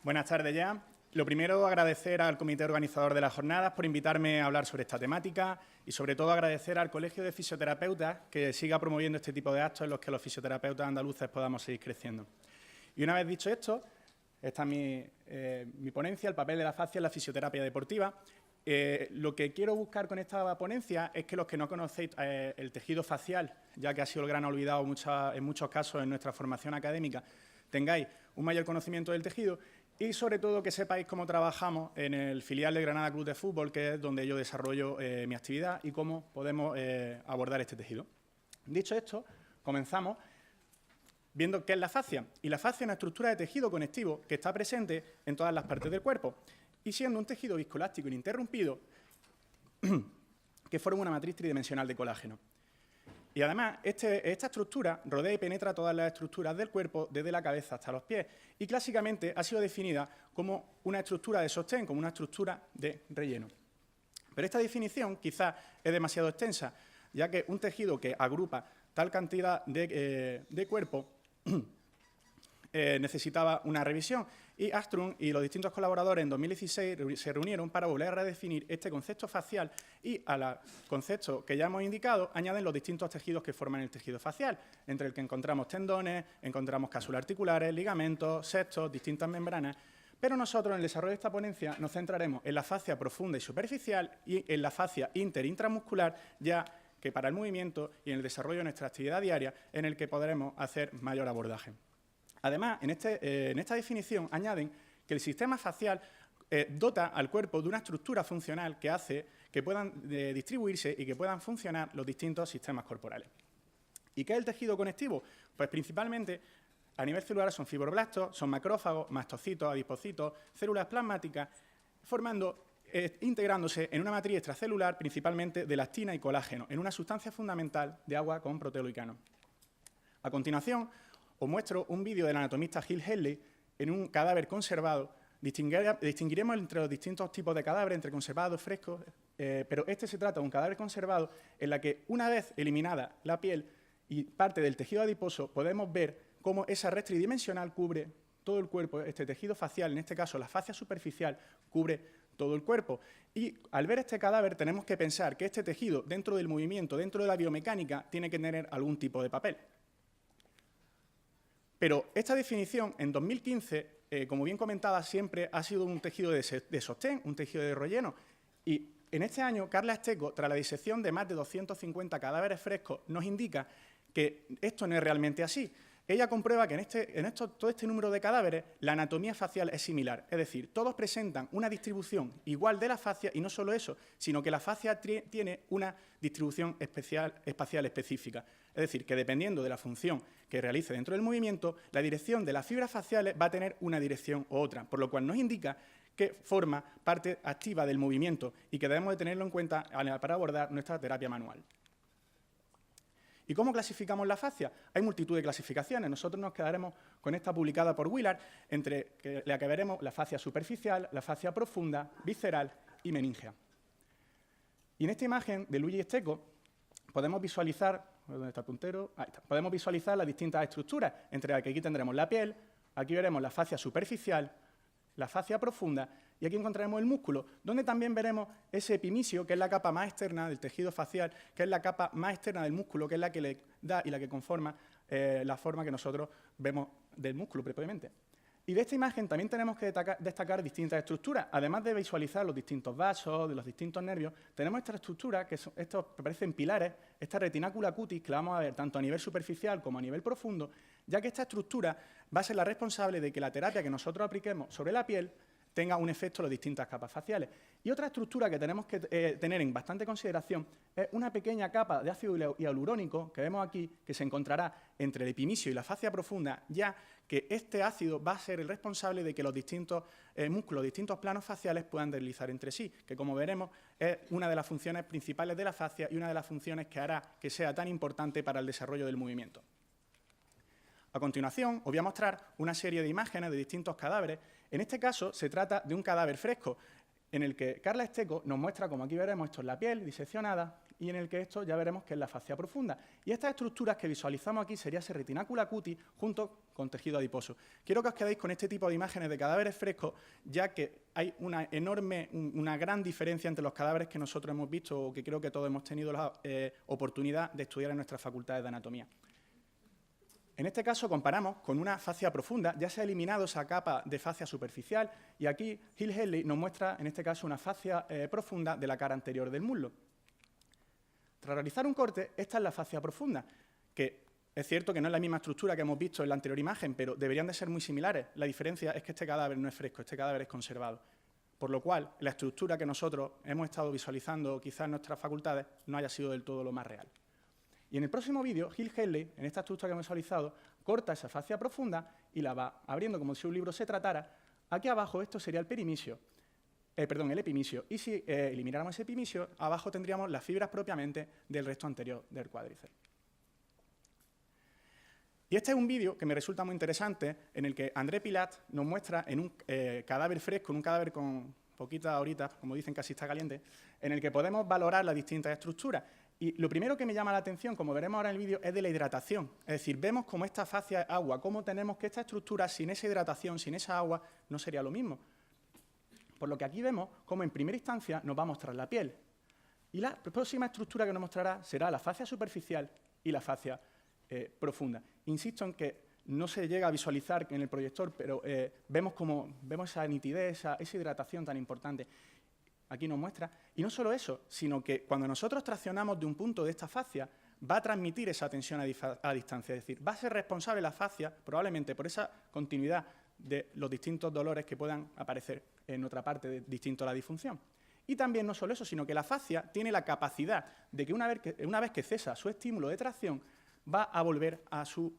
Buenas tardes ya. Lo primero, agradecer al comité organizador de las jornadas por invitarme a hablar sobre esta temática y, sobre todo, agradecer al Colegio de Fisioterapeutas que siga promoviendo este tipo de actos en los que los fisioterapeutas andaluces podamos seguir creciendo. Y una vez dicho esto, esta es mi ponencia, el papel de la fascia en la fisioterapia deportiva. Lo que quiero buscar con esta ponencia es que los que no conocéis el tejido facial, ya que ha sido el gran olvidado en muchos casos en nuestra formación académica, tengáis un mayor conocimiento del tejido y, sobre todo, que sepáis cómo trabajamos en el filial de Granada Club de Fútbol, que es donde yo desarrollo mi actividad, y cómo podemos abordar este tejido. Dicho esto, comenzamos viendo qué es la fascia. Y la fascia es una estructura de tejido conectivo que está presente en todas las partes del cuerpo, y siendo un tejido viscoelástico ininterrumpido que forma una matriz tridimensional de colágeno. Y además, esta estructura rodea y penetra todas las estructuras del cuerpo, desde la cabeza hasta los pies, y clásicamente ha sido definida como una estructura de sostén, como una estructura de relleno. Pero esta definición quizás es demasiado extensa, ya que un tejido que agrupa tal cantidad de cuerpo necesitaba una revisión, y Astrung y los distintos colaboradores en 2016 se reunieron para volver a redefinir este concepto facial y al concepto que ya hemos indicado añaden los distintos tejidos que forman el tejido facial, entre el que encontramos tendones, encontramos cápsulas articulares, ligamentos, septos, distintas membranas. Pero nosotros en el desarrollo de esta ponencia nos centraremos en la fascia profunda y superficial y en la fascia intramuscular, ya que para el movimiento y en el desarrollo de nuestra actividad diaria en el que podremos hacer mayor abordaje. Además, en esta definición añaden que el sistema facial dota al cuerpo de una estructura funcional que hace que puedan distribuirse y que puedan funcionar los distintos sistemas corporales. ¿Y qué es el tejido conectivo? Pues principalmente a nivel celular son fibroblastos, son macrófagos, mastocitos, adipocitos, células plasmáticas, integrándose en una matriz extracelular principalmente de elastina y colágeno, en una sustancia fundamental de agua con proteoglicano. A continuación, os muestro un vídeo del anatomista Gil Hedley en un cadáver conservado. Distinguiremos entre los distintos tipos de cadáveres, entre conservados, frescos, pero este se trata de un cadáver conservado en la que, una vez eliminada la piel y parte del tejido adiposo, podemos ver cómo esa red tridimensional cubre todo el cuerpo. Este tejido facial, en este caso la fascia superficial, cubre todo el cuerpo. Y al ver este cadáver tenemos que pensar que este tejido, dentro del movimiento, dentro de la biomecánica, tiene que tener algún tipo de papel. Pero esta definición, en 2015, como bien comentaba, siempre ha sido un tejido de sostén, un tejido de relleno. Y en este año, Carla Esteco, tras la disección de más de 250 cadáveres frescos, nos indica que esto no es realmente así. Ella comprueba que todo este número de cadáveres, la anatomía facial es similar. Es decir, todos presentan una distribución igual de la fascia, y no solo eso, sino que la fascia tiene una distribución espacial específica. Es decir, que dependiendo de la función que realice dentro del movimiento, la dirección de las fibras faciales va a tener una dirección u otra, por lo cual nos indica que forma parte activa del movimiento y que debemos de tenerlo en cuenta para abordar nuestra terapia manual. ¿Y cómo clasificamos la fascia? Hay multitud de clasificaciones. Nosotros nos quedaremos con esta publicada por Willard, entre la que veremos la fascia superficial, la fascia profunda, visceral y meningea. Y en esta imagen de Luigi Esteco podemos visualizar, ¿dónde está el puntero? Ahí está. Podemos visualizar las distintas estructuras, entre las que aquí tendremos la piel, aquí veremos la fascia superficial, la fascia profunda, y aquí encontraremos el músculo, donde también veremos ese epimisio, que es la capa más externa del tejido facial, que es la capa más externa del músculo, que es la que le da y la que conforma la forma que nosotros vemos del músculo propiamente. Y de esta imagen también tenemos que destacar distintas estructuras. Además de visualizar los distintos vasos, de los distintos nervios, tenemos esta estructura, que estos parecen pilares, esta retinácula cutis, que la vamos a ver tanto a nivel superficial como a nivel profundo, ya que esta estructura va a ser la responsable de que la terapia que nosotros apliquemos sobre la piel tenga un efecto en las distintas capas faciales. Y otra estructura que tenemos que tener en bastante consideración es una pequeña capa de ácido hialurónico que vemos aquí, que se encontrará entre el epimisio y la fascia profunda, ya que este ácido va a ser el responsable de que los distintos músculos, distintos planos faciales puedan deslizar entre sí, que, como veremos, es una de las funciones principales de la fascia y una de las funciones que hará que sea tan importante para el desarrollo del movimiento. A continuación, os voy a mostrar una serie de imágenes de distintos cadáveres. En este caso, se trata de un cadáver fresco, en el que Carla Esteco nos muestra, como aquí veremos, esto es la piel diseccionada, y en el que esto ya veremos que es la fascia profunda. Y estas estructuras que visualizamos aquí sería ese retináculo cutis junto con tejido adiposo. Quiero que os quedéis con este tipo de imágenes de cadáveres frescos, ya que hay una gran diferencia entre los cadáveres que nosotros hemos visto o que creo que todos hemos tenido la oportunidad de estudiar en nuestras facultades de anatomía. En este caso comparamos con una fascia profunda, ya se ha eliminado esa capa de fascia superficial y aquí Hill Hadley nos muestra en este caso una fascia profunda de la cara anterior del muslo. Tras realizar un corte, esta es la fascia profunda, que es cierto que no es la misma estructura que hemos visto en la anterior imagen, pero deberían de ser muy similares. La diferencia es que este cadáver no es fresco, este cadáver es conservado. Por lo cual, la estructura que nosotros hemos estado visualizando quizás en nuestras facultades no haya sido del todo lo más real. Y en el próximo vídeo, Hill Hadley, en esta estructura que hemos visualizado, corta esa fascia profunda y la va abriendo como si un libro se tratara. Aquí abajo esto sería el el epimisio. Y si elimináramos ese epimisio, abajo tendríamos las fibras propiamente del resto anterior del cuádriceps. Y este es un vídeo que me resulta muy interesante, en el que André Pilat nos muestra en un cadáver fresco, en un cadáver con poquitas horitas, como dicen, casi está caliente, en el que podemos valorar las distintas estructuras. Y lo primero que me llama la atención, como veremos ahora en el vídeo, es de la hidratación. Es decir, vemos cómo esta fascia es agua, cómo tenemos que esta estructura, sin esa hidratación, sin esa agua, no sería lo mismo. Por lo que aquí vemos cómo en primera instancia nos va a mostrar la piel. Y la próxima estructura que nos mostrará será la fascia superficial y la fascia profunda. Insisto en que no se llega a visualizar en el proyector, pero vemos esa nitidez, esa hidratación tan importante. Aquí nos muestra. Y no solo eso, sino que cuando nosotros traccionamos de un punto de esta fascia, va a transmitir esa tensión a distancia. Es decir, va a ser responsable la fascia, probablemente por esa continuidad de los distintos dolores que puedan aparecer en otra parte distinto a la disfunción. Y también no solo eso, sino que la fascia tiene la capacidad de que una vez que cesa su estímulo de tracción, va a volver a su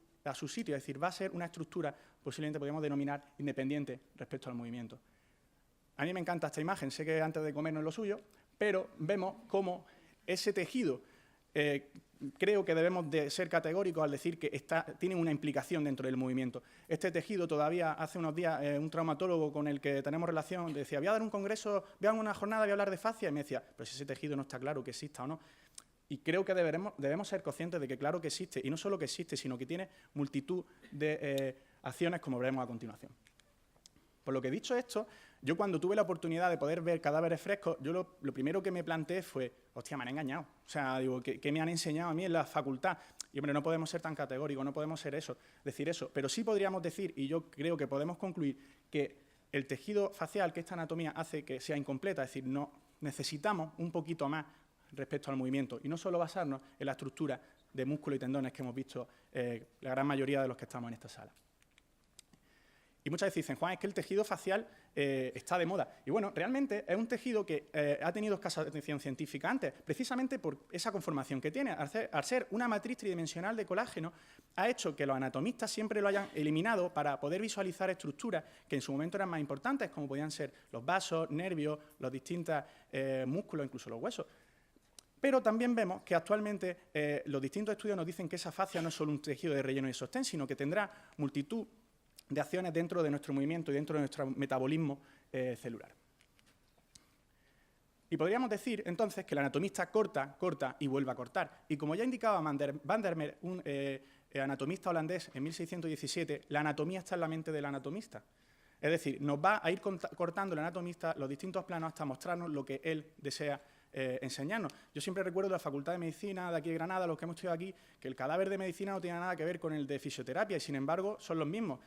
sitio. Es decir, va a ser una estructura, posiblemente podríamos denominar, independiente respecto al movimiento. A mí me encanta esta imagen, sé que antes de comer no es lo suyo, pero vemos cómo ese tejido, creo que debemos de ser categóricos al decir que tiene una implicación dentro del movimiento. Este tejido todavía, hace unos días, un traumatólogo con el que tenemos relación decía, voy a dar un congreso, voy a dar una jornada, voy a hablar de fascia, y me decía, pero si ese tejido no está claro que exista o no. Y creo que debemos ser conscientes de que claro que existe, y no solo que existe, sino que tiene multitud de acciones como veremos a continuación. Por lo que dicho esto, yo cuando tuve la oportunidad de poder ver cadáveres frescos, yo lo primero que me planteé fue, hostia, me han engañado. O sea, digo, ¿qué me han enseñado a mí en la facultad? Y hombre, no podemos ser tan categóricos, no podemos decir eso, pero sí podríamos decir, y yo creo que podemos concluir, que el tejido facial, que esta anatomía hace que sea incompleta, es decir, no necesitamos un poquito más respecto al movimiento, y no solo basarnos en la estructura de músculos y tendones que hemos visto la gran mayoría de los que estamos en esta sala. Y muchas veces dicen, Juan, es que el tejido facial está de moda. Y bueno, realmente es un tejido que ha tenido escasa atención científica antes, precisamente por esa conformación que tiene. Al ser una matriz tridimensional de colágeno, ha hecho que los anatomistas siempre lo hayan eliminado para poder visualizar estructuras que en su momento eran más importantes, como podían ser los vasos, nervios, los distintos músculos, incluso los huesos. Pero también vemos que actualmente los distintos estudios nos dicen que esa fascia no es solo un tejido de relleno y sostén, sino que tendrá multitud de acciones dentro de nuestro movimiento y dentro de nuestro metabolismo celular. Y podríamos decir, entonces, que el anatomista corta y vuelve a cortar. Y como ya indicaba Van der Meer, un anatomista holandés en 1617, la anatomía está en la mente del anatomista. Es decir, nos va a ir cortando el anatomista los distintos planos hasta mostrarnos lo que él desea enseñarnos. Yo siempre recuerdo de la Facultad de Medicina de aquí de Granada, los que hemos estudiado aquí, que el cadáver de medicina no tiene nada que ver con el de fisioterapia y, sin embargo, son los mismos.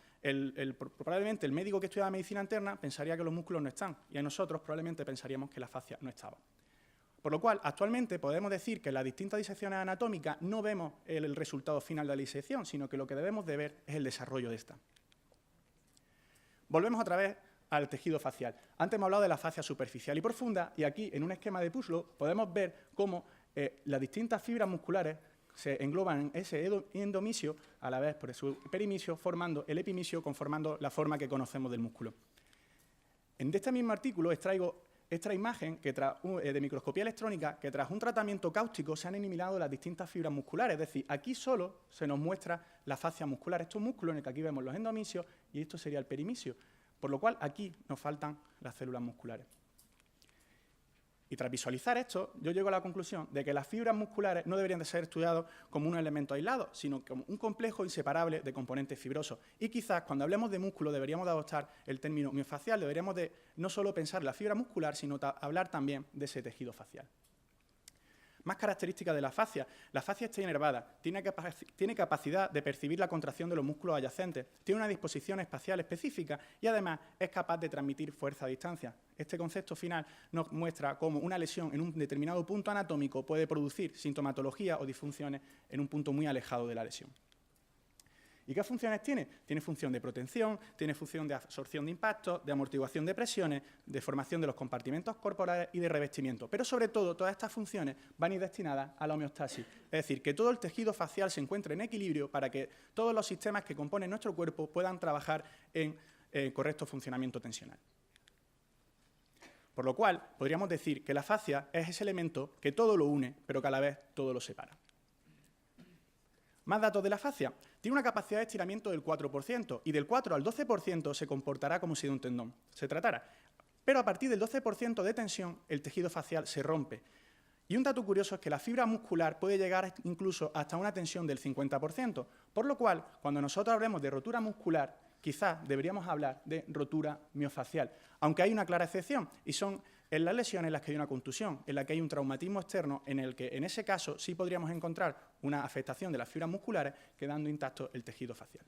Probablemente el médico que estudia medicina interna pensaría que los músculos no están y nosotros probablemente pensaríamos que la fascia no estaba. Por lo cual, actualmente podemos decir que en las distintas disecciones anatómicas no vemos el resultado final de la disección, sino que lo que debemos de ver es el desarrollo de esta. Volvemos otra vez al tejido facial. Antes hemos hablado de la fascia superficial y profunda, y aquí, en un esquema de puzzle, podemos ver cómo las distintas fibras musculares se engloban en ese endomisio, a la vez por su perimisio, formando el epimisio, conformando la forma que conocemos del músculo. En este mismo artículo extraigo esta imagen de microscopía electrónica, que tras un tratamiento cáustico se han eliminado las distintas fibras musculares. Es decir, aquí solo se nos muestra la fascia muscular. Estos músculos en el que aquí vemos los endomisios y esto sería el perimisio. Por lo cual, aquí nos faltan las células musculares. Y tras visualizar esto, yo llego a la conclusión de que las fibras musculares no deberían de ser estudiados como un elemento aislado, sino como un complejo inseparable de componentes fibrosos. Y quizás cuando hablemos de músculo deberíamos de adoptar el término miofacial, deberíamos de no solo pensar en la fibra muscular, sino hablar también de ese tejido facial. Más características de la fascia. La fascia está inervada, tiene capacidad de percibir la contracción de los músculos adyacentes, tiene una disposición espacial específica y además es capaz de transmitir fuerza a distancia. Este concepto final nos muestra cómo una lesión en un determinado punto anatómico puede producir sintomatología o disfunciones en un punto muy alejado de la lesión. ¿Y qué funciones tiene? Tiene función de protección, tiene función de absorción de impactos, de amortiguación de presiones, de formación de los compartimentos corporales y de revestimiento. Pero sobre todo, todas estas funciones van a ir destinadas a la homeostasis. Es decir, que todo el tejido facial se encuentre en equilibrio para que todos los sistemas que componen nuestro cuerpo puedan trabajar en correcto funcionamiento tensional. Por lo cual, podríamos decir que la fascia es ese elemento que todo lo une, pero que a la vez todo lo separa. Más datos de la fascia. Tiene una capacidad de estiramiento del 4% y del 4 al 12% se comportará como si de un tendón se tratara. Pero a partir del 12% de tensión, el tejido facial se rompe. Y un dato curioso es que la fibra muscular puede llegar incluso hasta una tensión del 50%, por lo cual, cuando nosotros hablemos de rotura muscular, quizás deberíamos hablar de rotura miofacial, aunque hay una clara excepción, y son en las lesiones en las que hay una contusión, en la que hay un traumatismo externo, en el que en ese caso sí podríamos encontrar una afectación de las fibras musculares quedando intacto el tejido facial.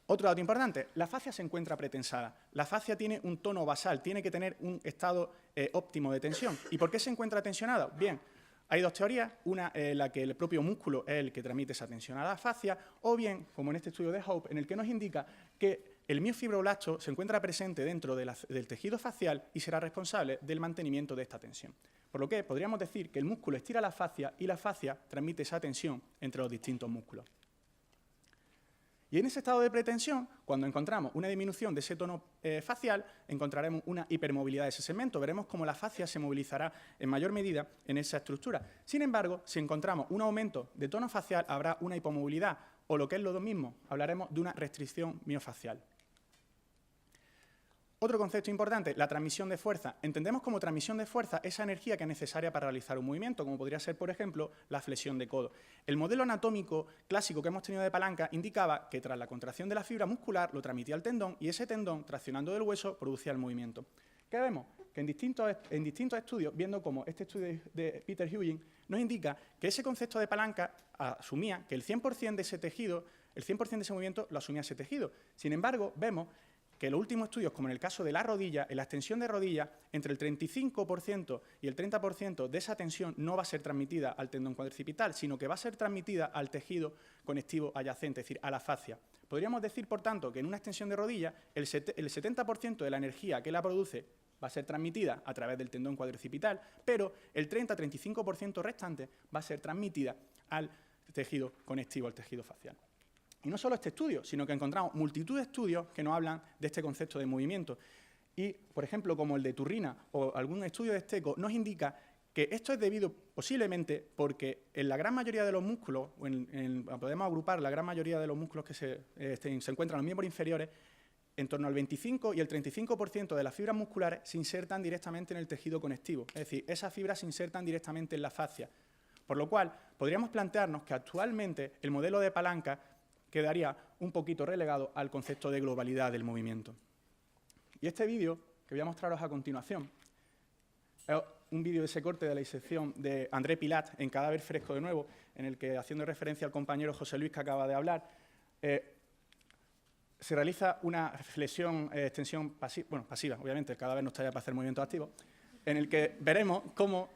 Otro dato importante, la fascia se encuentra pretensada. La fascia tiene un tono basal, tiene que tener un estado óptimo de tensión. ¿Y por qué se encuentra tensionada? Bien, hay dos teorías, una en la que el propio músculo es el que transmite esa tensión a la fascia, o bien, como en este estudio de Hope, en el que nos indica que el miofibroblasto se encuentra presente dentro del tejido facial y será responsable del mantenimiento de esta tensión. Por lo que podríamos decir que el músculo estira la fascia y la fascia transmite esa tensión entre los distintos músculos. Y en ese estado de pretensión, cuando encontramos una disminución de ese tono facial, encontraremos una hipermovilidad de ese segmento. Veremos cómo la fascia se movilizará en mayor medida en esa estructura. Sin embargo, si encontramos un aumento de tono facial, habrá una hipomovilidad, o lo que es lo mismo, hablaremos de una restricción miofacial. Otro concepto importante, la transmisión de fuerza. Entendemos como transmisión de fuerza esa energía que es necesaria para realizar un movimiento, como podría ser, por ejemplo, la flexión de codo. El modelo anatómico clásico que hemos tenido de palanca indicaba que tras la contracción de la fibra muscular lo transmitía al tendón y ese tendón, traccionando del hueso, producía el movimiento. ¿Qué vemos? Que en distintos estudios, viendo como este estudio de Peter Hugin, nos indica que ese concepto de palanca asumía que el 100% de ese tejido, el 100% de ese movimiento lo asumía ese tejido. Sin embargo, vemos que los últimos estudios, como en el caso de la rodilla, en la extensión de rodilla, entre el 35% y el 30% de esa tensión no va a ser transmitida al tendón cuadricipital, sino que va a ser transmitida al tejido conectivo adyacente, es decir, a la fascia. Podríamos decir, por tanto, que en una extensión de rodilla, el 70% de la energía que la produce va a ser transmitida a través del tendón cuadricipital, pero el 30-35% restante va a ser transmitida al tejido conectivo, al tejido facial. Y no solo este estudio, sino que encontramos multitud de estudios que nos hablan de este concepto de movimiento. Y, por ejemplo, como el de Turrina o algún estudio de Esteco, nos indica que esto es debido posiblemente porque en la gran mayoría de los músculos, podemos agrupar la gran mayoría de los músculos que se encuentran en los miembros inferiores, en torno al 25 y el 35% de las fibras musculares se insertan directamente en el tejido conectivo. Es decir, esas fibras se insertan directamente en la fascia. Por lo cual, podríamos plantearnos que actualmente el modelo de palanca quedaría un poquito relegado al concepto de globalidad del movimiento. Y este vídeo, que voy a mostraros a continuación, es un vídeo de ese corte de la disección de André Pilat en Cadáver Fresco de nuevo, en el que, haciendo referencia al compañero José Luis que acaba de hablar, se realiza una flexión, extensión pasiva, obviamente, el cadáver no está ya para hacer movimientos activos, en el que veremos cómo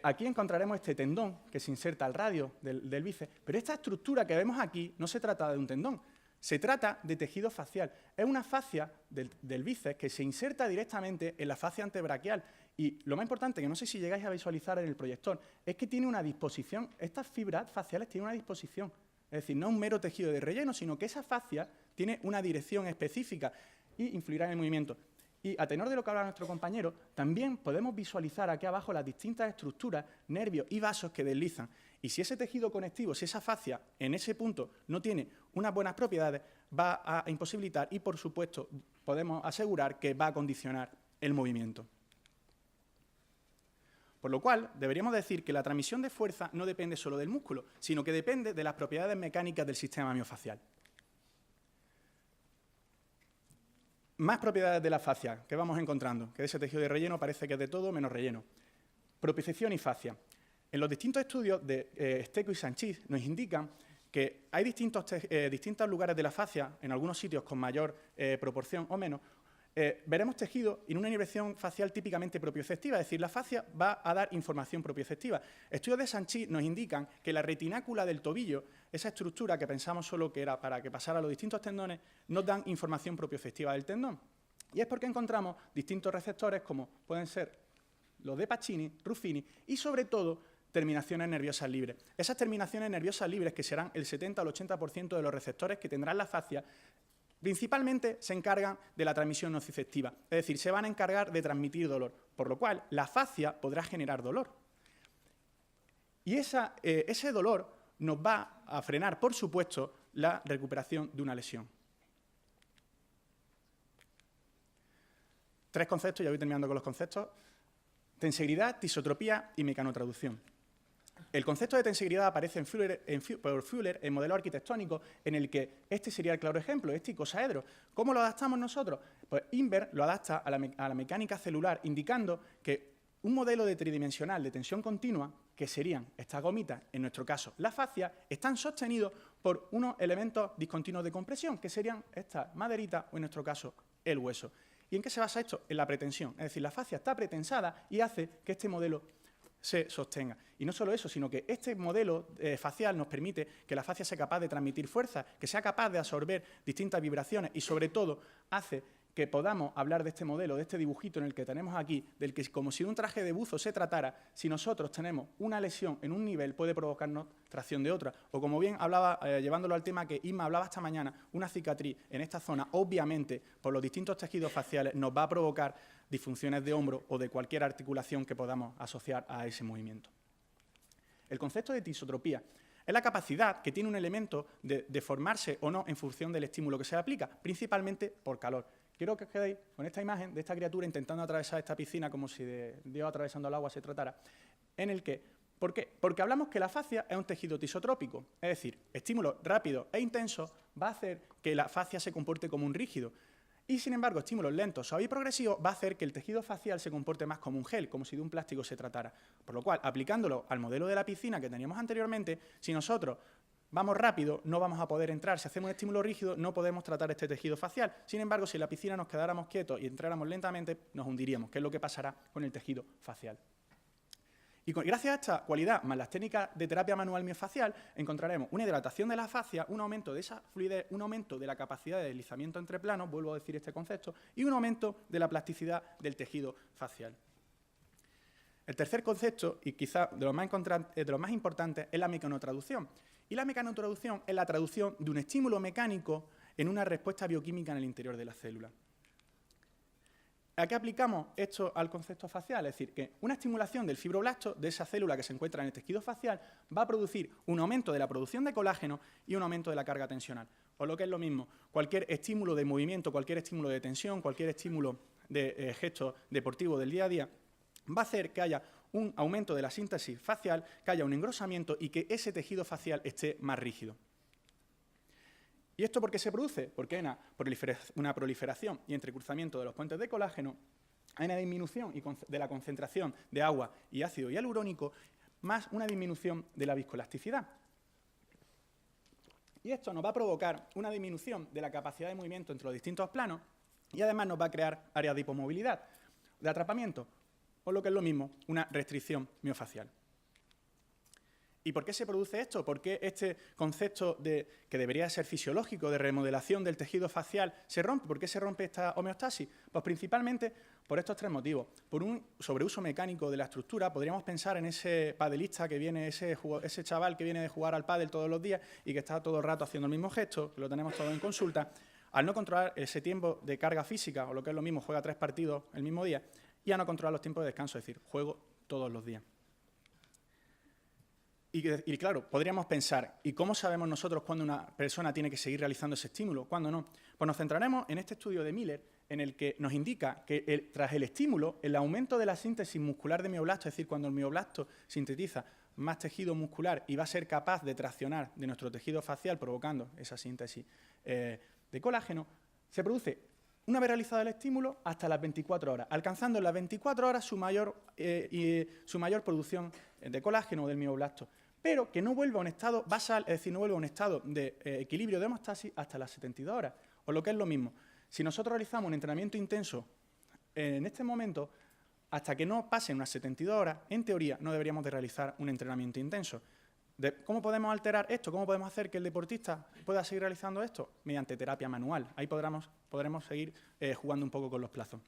aquí encontraremos este tendón que se inserta al radio del bíceps, pero esta estructura que vemos aquí no se trata de un tendón, se trata de tejido facial. Es una fascia del bíceps que se inserta directamente en la fascia antebraquial y lo más importante, que no sé si llegáis a visualizar en el proyector, es que tiene una disposición, estas fibras faciales tienen una disposición, es decir, no un mero tejido de relleno, sino que esa fascia tiene una dirección específica y influirá en el movimiento. Y a tenor de lo que habla nuestro compañero, también podemos visualizar aquí abajo las distintas estructuras, nervios y vasos que deslizan. Y si ese tejido conectivo, si esa fascia en ese punto no tiene unas buenas propiedades, va a imposibilitar y, por supuesto, podemos asegurar que va a condicionar el movimiento. Por lo cual, deberíamos decir que la transmisión de fuerza no depende solo del músculo, sino que depende de las propiedades mecánicas del sistema miofacial. Más propiedades de la fascia que vamos encontrando, que de ese tejido de relleno parece que es de todo menos relleno. Propiocepción y fascia. En los distintos estudios de Stecco y Sanchis nos indican que hay distintos lugares de la fascia, en algunos sitios con mayor proporción o menos, veremos tejido en una inervación facial típicamente propioceptiva, es decir, la fascia va a dar información propioceptiva. Estudios de Sanchis nos indican que la retinácula del tobillo, esa estructura que pensamos solo que era para que pasara a los distintos tendones, nos dan información propioceptiva del tendón. Y es porque encontramos distintos receptores como pueden ser los de Pacini, Ruffini y sobre todo terminaciones nerviosas libres. Esas terminaciones nerviosas libres, que serán el 70 al 80% de los receptores que tendrán la fascia, principalmente se encargan de la transmisión nociceptiva, es decir, se van a encargar de transmitir dolor, por lo cual la fascia podrá generar dolor. Y ese dolor nos va a frenar, por supuesto, la recuperación de una lesión. 3 conceptos, ya voy terminando con los conceptos: tensegridad, tisotropía y mecanotraducción. El concepto de tensegridad aparece por Fuller en modelo arquitectónico, en el que este sería el claro ejemplo, este icosaedro. ¿Cómo lo adaptamos nosotros? Pues Inver lo adapta a la mecánica celular, indicando que un modelo de tridimensional de tensión continua, que serían estas gomitas, en nuestro caso la fascia, están sostenidos por unos elementos discontinuos de compresión, que serían esta maderita o en nuestro caso el hueso. ¿Y en qué se basa esto? En la pretensión. Es decir, la fascia está pretensada y hace que este modelo se sostenga. Y no solo eso, sino que este modelo facial nos permite que la fascia sea capaz de transmitir fuerza, que sea capaz de absorber distintas vibraciones y, sobre todo, hace que podamos hablar de este modelo, de este dibujito en el que tenemos aquí, del que como si de un traje de buzo se tratara, si nosotros tenemos una lesión en un nivel puede provocarnos tracción de otra. O como bien hablaba, llevándolo al tema que Inma hablaba esta mañana, una cicatriz en esta zona, obviamente, por los distintos tejidos faciales, nos va a provocar disfunciones de hombro o de cualquier articulación que podamos asociar a ese movimiento. El concepto de tisotropía es la capacidad que tiene un elemento de deformarse o no en función del estímulo que se le aplica, principalmente por calor. Quiero que os quedéis con esta imagen de esta criatura intentando atravesar esta piscina como si de Dios atravesando el agua se tratara, en el que, ¿por qué? Porque hablamos que la fascia es un tejido tisotrópico, es decir, estímulo rápido e intenso va a hacer que la fascia se comporte como un rígido. Y, sin embargo, estímulos lentos, suaves y progresivos va a hacer que el tejido facial se comporte más como un gel, como si de un plástico se tratara. Por lo cual, aplicándolo al modelo de la piscina que teníamos anteriormente, si nosotros vamos rápido, no vamos a poder entrar. Si hacemos un estímulo rígido, no podemos tratar este tejido facial. Sin embargo, si en la piscina nos quedáramos quietos y entráramos lentamente, nos hundiríamos, que es lo que pasará con el tejido facial. Y gracias a esta cualidad, más las técnicas de terapia manual miofacial, encontraremos una hidratación de la fascia, un aumento de esa fluidez, un aumento de la capacidad de deslizamiento entre planos, vuelvo a decir este concepto, y un aumento de la plasticidad del tejido facial. El tercer concepto, y quizá de los más importantes, es la mecanotraducción. Y la mecanotraducción es la traducción de un estímulo mecánico en una respuesta bioquímica en el interior de la célula. ¿A qué aplicamos esto al concepto facial? Es decir, que una estimulación del fibroblasto, de esa célula que se encuentra en el tejido facial, va a producir un aumento de la producción de colágeno y un aumento de la carga tensional. O lo que es lo mismo, cualquier estímulo de movimiento, cualquier estímulo de tensión, cualquier estímulo de gesto deportivo del día a día, va a hacer que haya un aumento de la síntesis facial, que haya un engrosamiento y que ese tejido facial esté más rígido. ¿Y esto por qué se produce? Porque hay una proliferación y entrecruzamiento de los puentes de colágeno, hay una disminución de la concentración de agua y ácido hialurónico, más una disminución de la viscoelasticidad. Y esto nos va a provocar una disminución de la capacidad de movimiento entre los distintos planos y además nos va a crear áreas de hipomovilidad, de atrapamiento, o lo que es lo mismo, una restricción miofacial. ¿Y por qué se produce esto? ¿Por qué este concepto que debería ser fisiológico de remodelación del tejido facial se rompe? ¿Por qué se rompe esta homeostasis? Pues principalmente por estos 3 motivos. Por un sobreuso mecánico de la estructura, podríamos pensar en ese padelista que viene, ese chaval que viene de jugar al pádel todos los días y que está todo el rato haciendo el mismo gesto, que lo tenemos todo en consulta. Al no controlar ese tiempo de carga física, o lo que es lo mismo, juega 3 partidos el mismo día, y a no controlar los tiempos de descanso, es decir, juego todos los días. Y claro, podríamos pensar, ¿y cómo sabemos nosotros cuándo una persona tiene que seguir realizando ese estímulo, cuándo no? Pues nos centraremos en este estudio de Miller, en el que nos indica que tras el estímulo, el aumento de la síntesis muscular de mioblasto, es decir, cuando el mioblasto sintetiza más tejido muscular y va a ser capaz de traccionar de nuestro tejido facial, provocando esa síntesis de colágeno, se produce, una vez realizado el estímulo, hasta las 24 horas, alcanzando en las 24 horas su mayor producción de colágeno o del mioblasto, pero que no vuelve a un estado basal, es decir, no vuelve a un estado de equilibrio de homeostasis hasta las 72 horas, o lo que es lo mismo. Si nosotros realizamos un entrenamiento intenso en este momento, hasta que no pasen unas 72 horas, en teoría no deberíamos de realizar un entrenamiento intenso. ¿Cómo podemos alterar esto? ¿Cómo podemos hacer que el deportista pueda seguir realizando esto? Mediante terapia manual. Ahí podremos seguir jugando un poco con los plazos.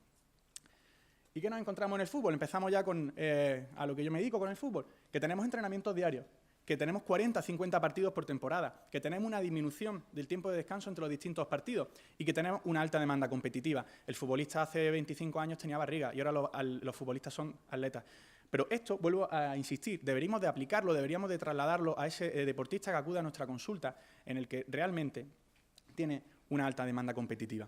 ¿Y qué nos encontramos en el fútbol? Empezamos ya a lo que yo me dedico con el fútbol, que tenemos entrenamientos diarios, que tenemos 40, 50 partidos por temporada, que tenemos una disminución del tiempo de descanso entre los distintos partidos y que tenemos una alta demanda competitiva. El futbolista hace 25 años tenía barriga y ahora los futbolistas son atletas. Pero esto, vuelvo a insistir, deberíamos de aplicarlo, deberíamos de trasladarlo a ese deportista que acude a nuestra consulta, en el que realmente tiene una alta demanda competitiva.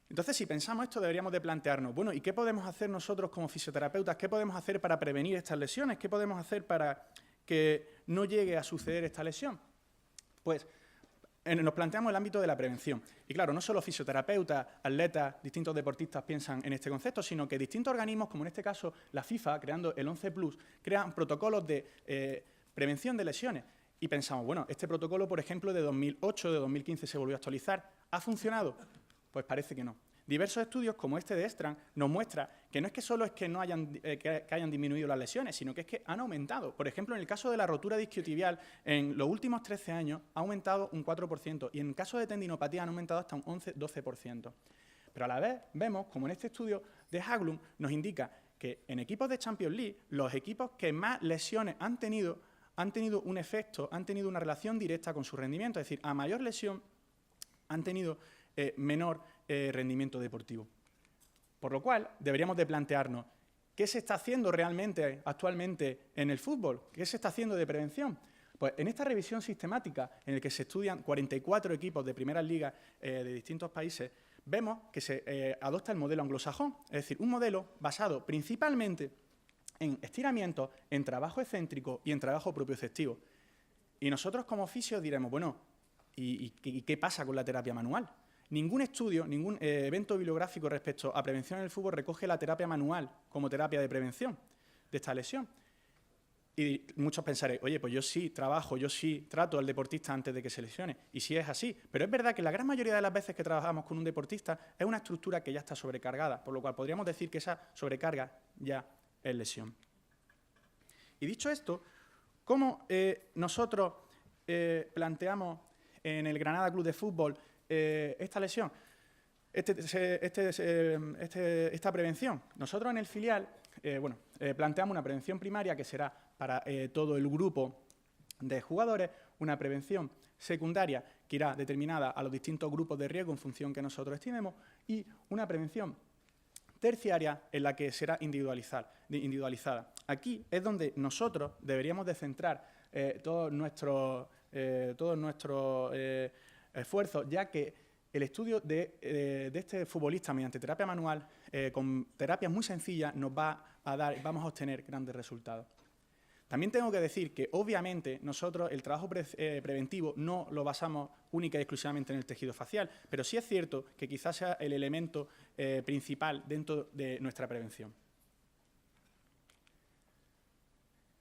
Entonces, si pensamos esto, deberíamos de plantearnos, bueno, ¿y qué podemos hacer nosotros como fisioterapeutas? ¿Qué podemos hacer para prevenir estas lesiones? ¿Qué podemos hacer para que no llegue a suceder esta lesión? Pues nos planteamos el ámbito de la prevención. Y claro, no solo fisioterapeutas, atletas, distintos deportistas piensan en este concepto, sino que distintos organismos, como en este caso la FIFA, creando el 11+, crean protocolos de prevención de lesiones. Y pensamos, bueno, este protocolo, por ejemplo, de 2008, de 2015 se volvió a actualizar. ¿Ha funcionado? Pues parece que no. Diversos estudios, como este de Estran, nos muestran que no es que solo es que no hayan disminuido las lesiones, sino que es que han aumentado. Por ejemplo, en el caso de la rotura discotibial, en los últimos 13 años ha aumentado un 4%, y en el caso de tendinopatía han aumentado hasta un 11-12%. Pero a la vez vemos, como en este estudio de Haglund, nos indica que en equipos de Champions League, los equipos que más lesiones han tenido un efecto, han tenido una relación directa con su rendimiento, es decir, a mayor lesión han tenido menor rendimiento deportivo. Por lo cual, deberíamos de plantearnos qué se está haciendo realmente actualmente en el fútbol, qué se está haciendo de prevención. Pues en esta revisión sistemática, en la que se estudian 44 equipos de primeras ligas de distintos países, vemos que se adopta el modelo anglosajón, es decir, un modelo basado principalmente en estiramientos, en trabajo excéntrico y en trabajo propioceptivo. Y nosotros como fisios diremos, bueno, ¿y qué pasa con la terapia manual? Ningún estudio, ningún evento bibliográfico respecto a prevención en el fútbol recoge la terapia manual como terapia de prevención de esta lesión. Y muchos pensaréis, oye, pues yo sí trabajo, yo sí trato al deportista antes de que se lesione. Y sí es así. Pero es verdad que la gran mayoría de las veces que trabajamos con un deportista es una estructura que ya está sobrecargada, por lo cual podríamos decir que esa sobrecarga ya es lesión. Y dicho esto, ¿cómo nosotros planteamos en el Granada Club de Fútbol esta lesión, esta prevención? Nosotros en el filial planteamos una prevención primaria que será para todo el grupo de jugadores, una prevención secundaria que irá determinada a los distintos grupos de riesgo en función que nosotros estimemos, y una prevención terciaria en la que será individualizada. Aquí es donde nosotros deberíamos de centrar todos nuestros esfuerzos, ya que el estudio de este futbolista mediante terapia manual, con terapias muy sencillas, vamos a obtener grandes resultados. También tengo que decir que, obviamente, nosotros el trabajo preventivo no lo basamos única y exclusivamente en el tejido facial, pero sí es cierto que quizás sea el elemento principal dentro de nuestra prevención.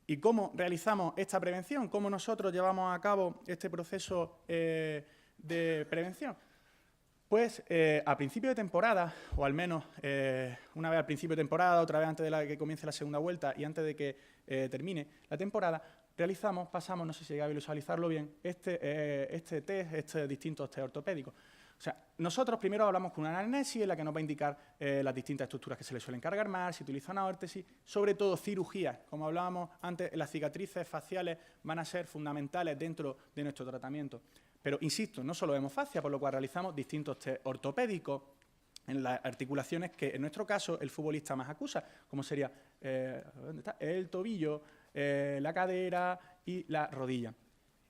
¿Y cómo realizamos esta prevención? ¿Cómo nosotros llevamos a cabo este proceso de prevención? Pues a principio de temporada, o al menos una vez al principio de temporada, otra vez antes de que comience la segunda vuelta y antes de que termine la temporada, pasamos, no sé si llegáis a visualizarlo bien, estos distintos test ortopédicos. O sea, nosotros primero hablamos con una anamnesis en la que nos va a indicar las distintas estructuras que se le suelen cargar más, si utiliza una órtesis, sobre todo cirugías. Como hablábamos antes, las cicatrices faciales van a ser fundamentales dentro de nuestro tratamiento. Pero, insisto, no solo vemos fascia, por lo cual realizamos distintos test ortopédicos en las articulaciones que, en nuestro caso, el futbolista más acusa, como sería el tobillo, la cadera y la rodilla.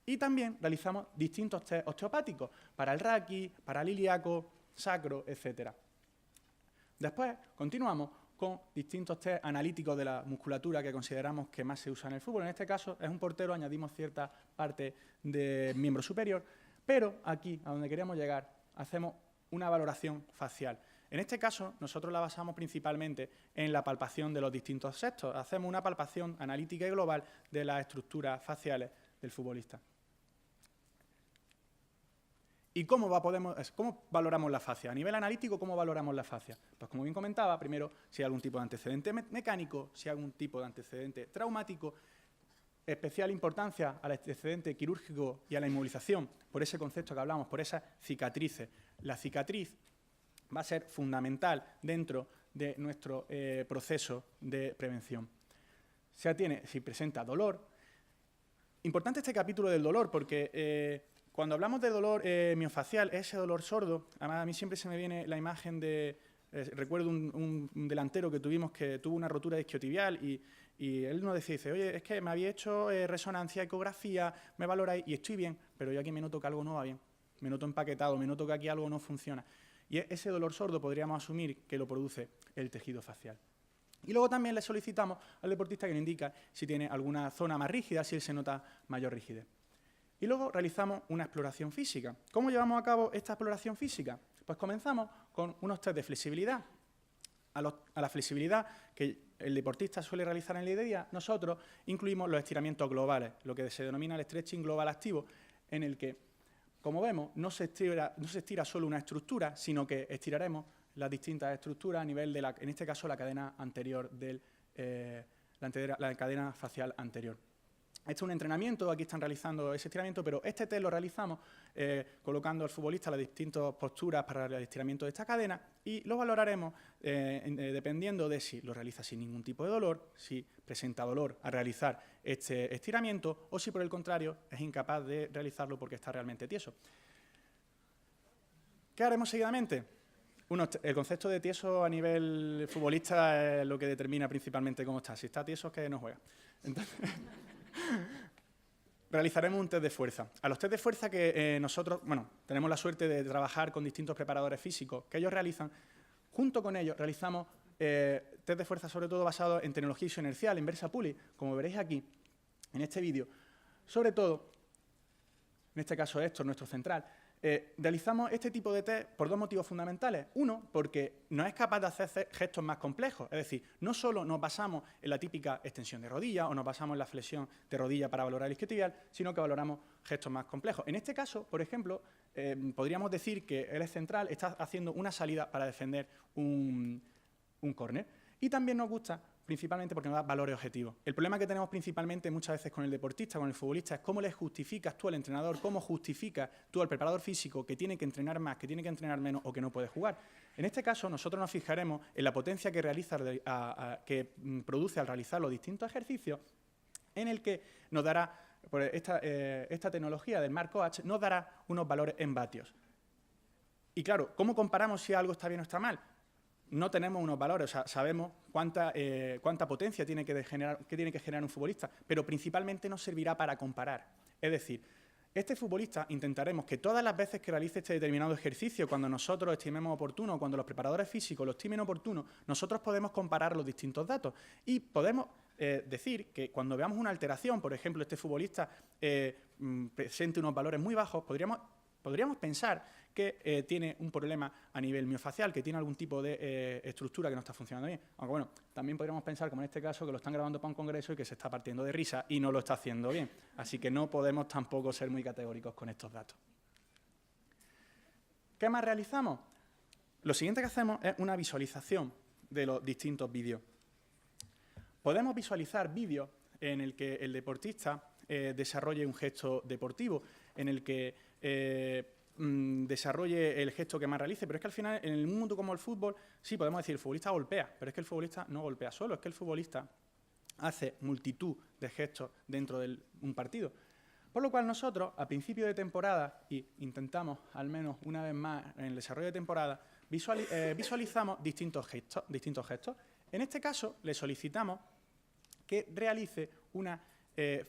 Y también realizamos distintos test osteopáticos para el raquis, para el ilíaco, sacro, etc. Después continuamos con distintos test analíticos de la musculatura que consideramos que más se usa en el fútbol. En este caso es un portero, añadimos cierta parte del miembro superior, pero aquí, a donde queríamos llegar, hacemos una valoración facial. En este caso, nosotros la basamos principalmente en la palpación de los distintos sexos. Hacemos una palpación analítica y global de las estructuras faciales del futbolista. ¿Y cómo valoramos la fascia? A nivel analítico, ¿cómo valoramos la fascia? Pues como bien comentaba, primero, si hay algún tipo de antecedente mecánico, si hay algún tipo de antecedente traumático, especial importancia al antecedente quirúrgico y a la inmovilización, por ese concepto que hablamos, por esas cicatrices. La cicatriz va a ser fundamental dentro de nuestro proceso de prevención. Si presenta dolor. Importante este capítulo del dolor porque cuando hablamos de dolor miofacial, ese dolor sordo, además a mí siempre se me viene la imagen de, recuerdo un delantero que tuvimos que tuvo una rotura isquiotibial y él nos dice, oye, es que me había hecho resonancia, ecografía, me valoráis y estoy bien, pero yo aquí me noto que algo no va bien, me noto empaquetado, me noto que aquí algo no funciona. Y ese dolor sordo podríamos asumir que lo produce el tejido facial. Y luego también le solicitamos al deportista que nos indica si tiene alguna zona más rígida, si él se nota mayor rigidez. Y luego realizamos una exploración física. ¿Cómo llevamos a cabo esta exploración física? Pues comenzamos con unos test de flexibilidad. A la flexibilidad que el deportista suele realizar en el día a día, nosotros incluimos los estiramientos globales, lo que se denomina el stretching global activo, en el que, como vemos, no se estira solo una estructura, sino que estiraremos las distintas estructuras a nivel de, en este caso, la cadena anterior, la cadena facial anterior. Este es un entrenamiento, aquí están realizando ese estiramiento, pero este test lo realizamos colocando al futbolista las distintas posturas para el estiramiento de esta cadena y lo valoraremos dependiendo de si lo realiza sin ningún tipo de dolor, si presenta dolor al realizar este estiramiento o si por el contrario es incapaz de realizarlo porque está realmente tieso. ¿Qué haremos seguidamente? El concepto de tieso a nivel futbolista es lo que determina principalmente cómo está. Si está tieso es que no juega. Entonces, realizaremos un test de fuerza. A los test de fuerza que nosotros, tenemos la suerte de trabajar con distintos preparadores físicos que ellos realizan, junto con ellos realizamos test de fuerza sobre todo basados en tecnología isoinercial, en VersaPulley, como veréis aquí en este vídeo. Sobre todo, en este caso Héctor, nuestro central, realizamos este tipo de test por dos motivos fundamentales. Uno, porque no es capaz de hacer gestos más complejos. Es decir, no solo nos basamos en la típica extensión de rodilla o nos basamos en la flexión de rodilla para valorar el isquiotibial, sino que valoramos gestos más complejos. En este caso, por ejemplo, podríamos decir que el central está haciendo una salida para defender un córner. Y también nos gusta principalmente porque nos da valores objetivos. El problema que tenemos principalmente muchas veces con el deportista, con el futbolista, es cómo le justificas tú al entrenador, cómo justificas tú al preparador físico que tiene que entrenar más, que tiene que entrenar menos o que no puede jugar. En este caso, nosotros nos fijaremos en la potencia que produce al realizar los distintos ejercicios, en el que nos dará, esta tecnología del Mark-Coach nos dará unos valores en vatios. Y claro, ¿cómo comparamos si algo está bien o está mal? No tenemos unos valores, o sea, sabemos cuánta potencia tiene que generar un futbolista, pero principalmente nos servirá para comparar. Es decir, este futbolista intentaremos que todas las veces que realice este determinado ejercicio, cuando nosotros estimemos oportuno, cuando los preparadores físicos lo estimen oportuno, nosotros podemos comparar los distintos datos y podemos decir que cuando veamos una alteración, por ejemplo, este futbolista presente unos valores muy bajos, podríamos pensar que tiene un problema a nivel miofacial, que tiene algún tipo de estructura que no está funcionando bien. Aunque bueno, también podríamos pensar, como en este caso, que lo están grabando para un congreso y que se está partiendo de risa y no lo está haciendo bien. Así que no podemos tampoco ser muy categóricos con estos datos. ¿Qué más realizamos? Lo siguiente que hacemos es una visualización de los distintos vídeos. Podemos visualizar vídeos en el que el deportista desarrolle un gesto deportivo, en el que desarrolle el gesto que más realice, pero es que al final, en el mundo como el fútbol, sí podemos decir el futbolista golpea, pero es que el futbolista no golpea solo, es que el futbolista hace multitud de gestos dentro de un partido. Por lo cual nosotros, a principio de temporada, y intentamos al menos una vez más en el desarrollo de temporada, visualizamos distintos gestos. En este caso, le solicitamos que realice una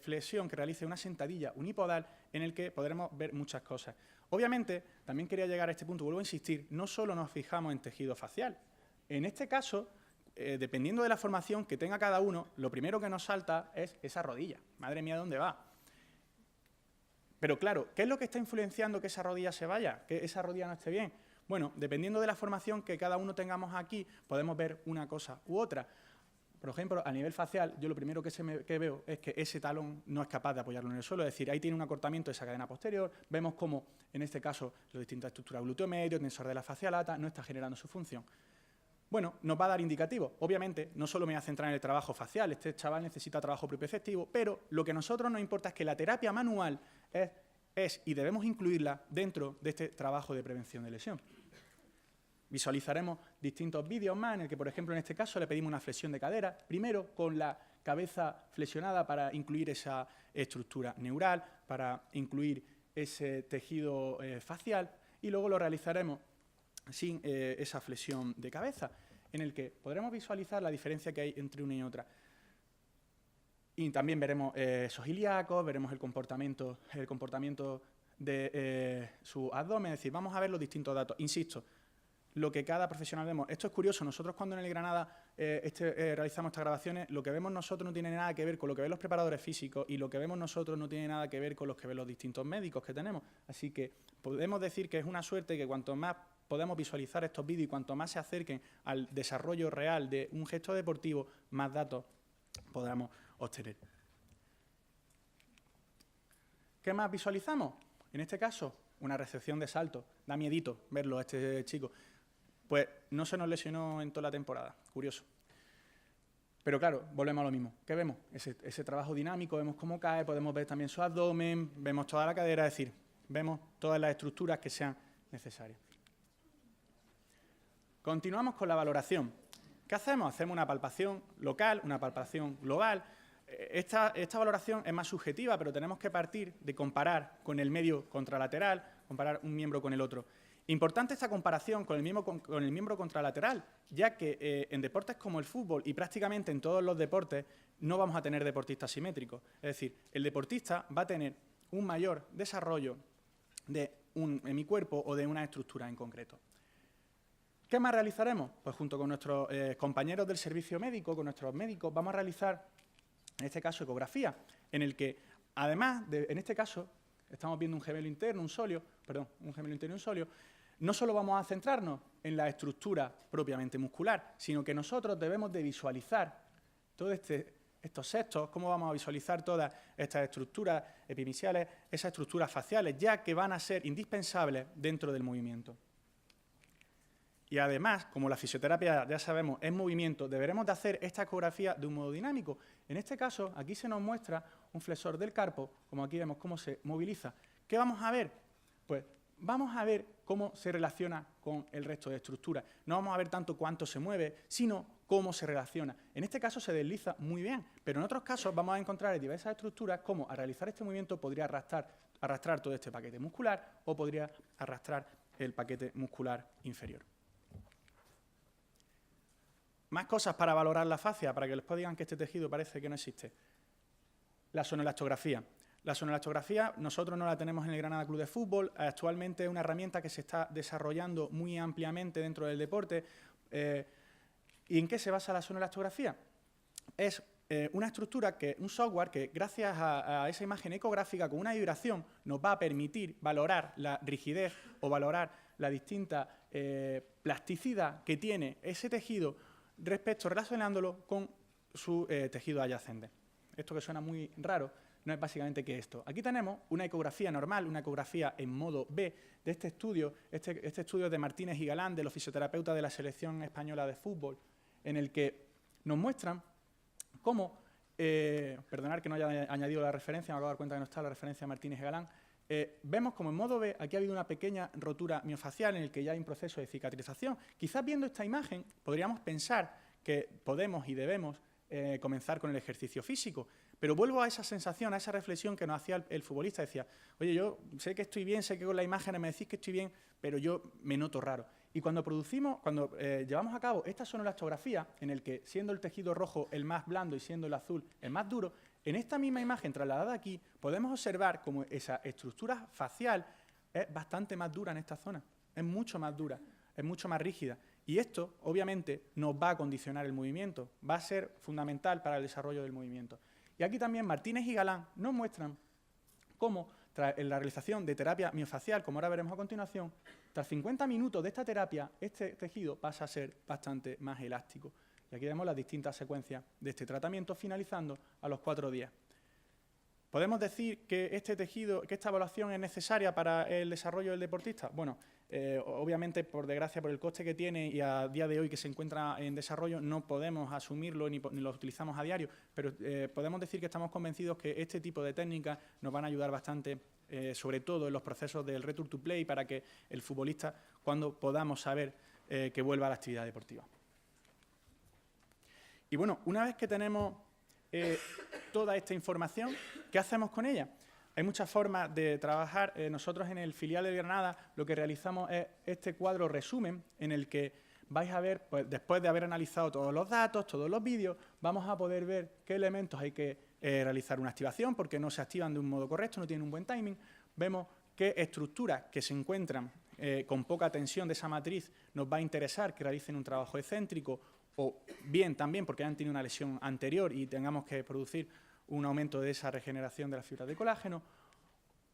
flexión, que realice una sentadilla unipodal en el que podremos ver muchas cosas. Obviamente, también quería llegar a este punto, vuelvo a insistir, no solo nos fijamos en tejido facial. En este caso, dependiendo de la formación que tenga cada uno, lo primero que nos salta es esa rodilla. Madre mía, ¿dónde va? Pero claro, ¿qué es lo que está influenciando que esa rodilla se vaya, que esa rodilla no esté bien? Bueno, dependiendo de la formación que cada uno tengamos aquí, podemos ver una cosa u otra. Por ejemplo, a nivel facial, yo lo primero que veo es que ese talón no es capaz de apoyarlo en el suelo, es decir, ahí tiene un acortamiento de esa cadena posterior, vemos cómo, en este caso, las distintas estructuras glúteo medio, tensor de la fascia lata, no está generando su función. Bueno, nos va a dar indicativos. Obviamente, no solo me voy a centrar en el trabajo facial, este chaval necesita trabajo propioceptivo, pero lo que a nosotros nos importa es que la terapia manual es y debemos incluirla dentro de este trabajo de prevención de lesión. Visualizaremos distintos vídeos más en el que, por ejemplo, en este caso le pedimos una flexión de cadera, primero con la cabeza flexionada para incluir esa estructura neural, para incluir ese tejido facial, y luego lo realizaremos sin esa flexión de cabeza, en el que podremos visualizar la diferencia que hay entre una y otra. Y también veremos esos ilíacos, veremos el comportamiento de su abdomen, es decir, vamos a ver los distintos datos. Insisto, lo que cada profesional vemos. Esto es curioso, nosotros cuando en el Granada realizamos estas grabaciones, lo que vemos nosotros no tiene nada que ver con lo que ven los preparadores físicos y lo que vemos nosotros no tiene nada que ver con lo que ven los distintos médicos que tenemos. Así que podemos decir que es una suerte que cuanto más podemos visualizar estos vídeos y cuanto más se acerquen al desarrollo real de un gesto deportivo, más datos podamos obtener. ¿Qué más visualizamos? En este caso, una recepción de salto. Da miedito verlo a este chico. Pues no se nos lesionó en toda la temporada. Curioso. Pero claro, volvemos a lo mismo. ¿Qué vemos? Ese trabajo dinámico, vemos cómo cae, podemos ver también su abdomen, vemos toda la cadera, es decir, vemos todas las estructuras que sean necesarias. Continuamos con la valoración. ¿Qué hacemos? Hacemos una palpación local, una palpación global. Esta valoración es más subjetiva, pero tenemos que partir de comparar con el medio contralateral, comparar un miembro con el otro. Importante esta comparación con el miembro contralateral, ya que en deportes como el fútbol y prácticamente en todos los deportes no vamos a tener deportistas simétricos. Es decir, el deportista va a tener un mayor desarrollo de un hemicuerpo o de una estructura en concreto. ¿Qué más realizaremos? Pues junto con nuestros compañeros del servicio médico, con nuestros médicos, vamos a realizar, en este caso, ecografía, en el que, además de, en este caso, estamos viendo un gemelo interno, un gemelo interno y un sóleo, no solo vamos a centrarnos en la estructura propiamente muscular, sino que nosotros debemos de visualizar todos estos sextos, cómo vamos a visualizar todas estas estructuras epimisiales, esas estructuras faciales, ya que van a ser indispensables dentro del movimiento. Y además, como la fisioterapia, ya sabemos, es movimiento, deberemos de hacer esta ecografía de un modo dinámico. En este caso, aquí se nos muestra un flexor del carpo, como aquí vemos cómo se moviliza. ¿Qué vamos a ver? Pues vamos a ver cómo se relaciona con el resto de estructuras. No vamos a ver tanto cuánto se mueve, sino cómo se relaciona. En este caso se desliza muy bien, pero en otros casos vamos a encontrar en diversas estructuras cómo al realizar este movimiento podría arrastrar todo este paquete muscular o podría arrastrar el paquete muscular inferior. Más cosas para valorar la fascia, para que después digan que este tejido parece que no existe. La sonelastografía. La sonelastografía nosotros no la tenemos en el Granada Club de Fútbol. Actualmente es una herramienta que se está desarrollando muy ampliamente dentro del deporte. ¿Y en qué se basa la sonelastografía? Es una estructura, un software que gracias a esa imagen ecográfica con una vibración nos va a permitir valorar la rigidez o valorar la distinta plasticidad que tiene ese tejido relacionándolo con su tejido adyacente. Esto que suena muy raro no es básicamente que esto. Aquí tenemos una ecografía normal, una ecografía en modo B de este estudio. Este estudio es de Martínez y Galán, de los fisioterapeutas de la selección española de fútbol, en el que nos muestran cómo, perdonad que no haya añadido la referencia, me acabo de dar cuenta que no está la referencia de Martínez y Galán, vemos como en modo B aquí ha habido una pequeña rotura miofacial en el que ya hay un proceso de cicatrización. Quizás viendo esta imagen podríamos pensar que podemos y debemos comenzar con el ejercicio físico, pero vuelvo a esa sensación, a esa reflexión que nos hacía el futbolista. Decía, oye, yo sé que estoy bien, sé que con las imágenes me decís que estoy bien, pero yo me noto raro. Y cuando llevamos a cabo esta sonolactografía, en el que siendo el tejido rojo el más blando y siendo el azul el más duro, en esta misma imagen trasladada aquí podemos observar cómo esa estructura facial es bastante más dura en esta zona, es mucho más dura, es mucho más rígida. Y esto, obviamente, nos va a condicionar el movimiento, va a ser fundamental para el desarrollo del movimiento. Y aquí también Martínez y Galán nos muestran cómo, en la realización de terapia miofacial, como ahora veremos a continuación, tras 50 minutos de esta terapia, este tejido pasa a ser bastante más elástico. Y aquí vemos las distintas secuencias de este tratamiento, finalizando a los 4 días. ¿Podemos decir que este tejido, que esta evaluación es necesaria para el desarrollo del deportista? Bueno, obviamente, por desgracia, por el coste que tiene y a día de hoy que se encuentra en desarrollo, no podemos asumirlo ni lo utilizamos a diario, pero podemos decir que estamos convencidos que este tipo de técnicas nos van a ayudar bastante, sobre todo en los procesos del return to play, para que el futbolista, cuando podamos saber que vuelva a la actividad deportiva. Y bueno, una vez que tenemos toda esta información, ¿qué hacemos con ella? Hay muchas formas de trabajar. Nosotros en el filial de Granada lo que realizamos es este cuadro resumen en el que vais a ver, pues, después de haber analizado todos los datos, todos los vídeos, vamos a poder ver qué elementos hay que realizar una activación porque no se activan de un modo correcto, no tienen un buen timing. Vemos qué estructuras que se encuentran con poca tensión de esa matriz nos va a interesar que realicen un trabajo excéntrico, o bien también porque han tenido una lesión anterior y tengamos que producir un aumento de esa regeneración de las fibras de colágeno,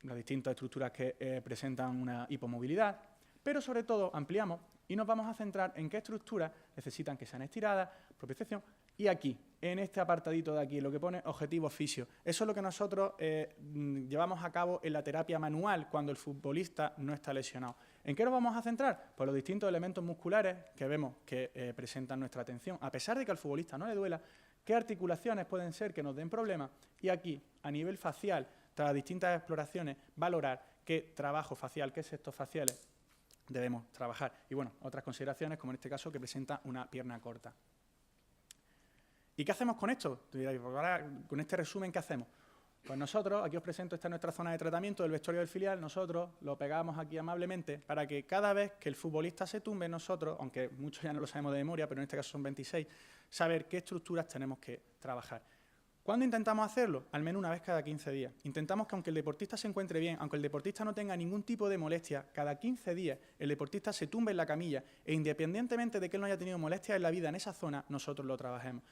las distintas estructuras que presentan una hipomovilidad, pero sobre todo ampliamos y nos vamos a centrar en qué estructuras necesitan que sean estiradas, propiocepción, y aquí, en este apartadito de aquí, lo que pone objetivo fisio. Eso es lo que nosotros llevamos a cabo en la terapia manual cuando el futbolista no está lesionado. ¿En qué nos vamos a centrar? Pues los distintos elementos musculares que vemos que presentan nuestra atención. A pesar de que al futbolista no le duela, ¿qué articulaciones pueden ser que nos den problemas? Y aquí, a nivel facial, tras las distintas exploraciones, valorar qué trabajo facial, qué sextos faciales debemos trabajar. Y bueno, otras consideraciones, como en este caso, que presenta una pierna corta. ¿Y qué hacemos con esto? Ahora, con este resumen, ¿qué hacemos? Pues nosotros, aquí os presento, esta es nuestra zona de tratamiento del vestuario del filial, nosotros lo pegamos aquí amablemente para que cada vez que el futbolista se tumbe, nosotros, aunque muchos ya no lo sabemos de memoria, pero en este caso son 26, saber qué estructuras tenemos que trabajar. ¿Cuándo intentamos hacerlo? Al menos una vez cada 15 días. Intentamos que aunque el deportista se encuentre bien, aunque el deportista no tenga ningún tipo de molestia, cada 15 días el deportista se tumbe en la camilla e independientemente de que él no haya tenido molestias en la vida en esa zona, nosotros lo trabajemos.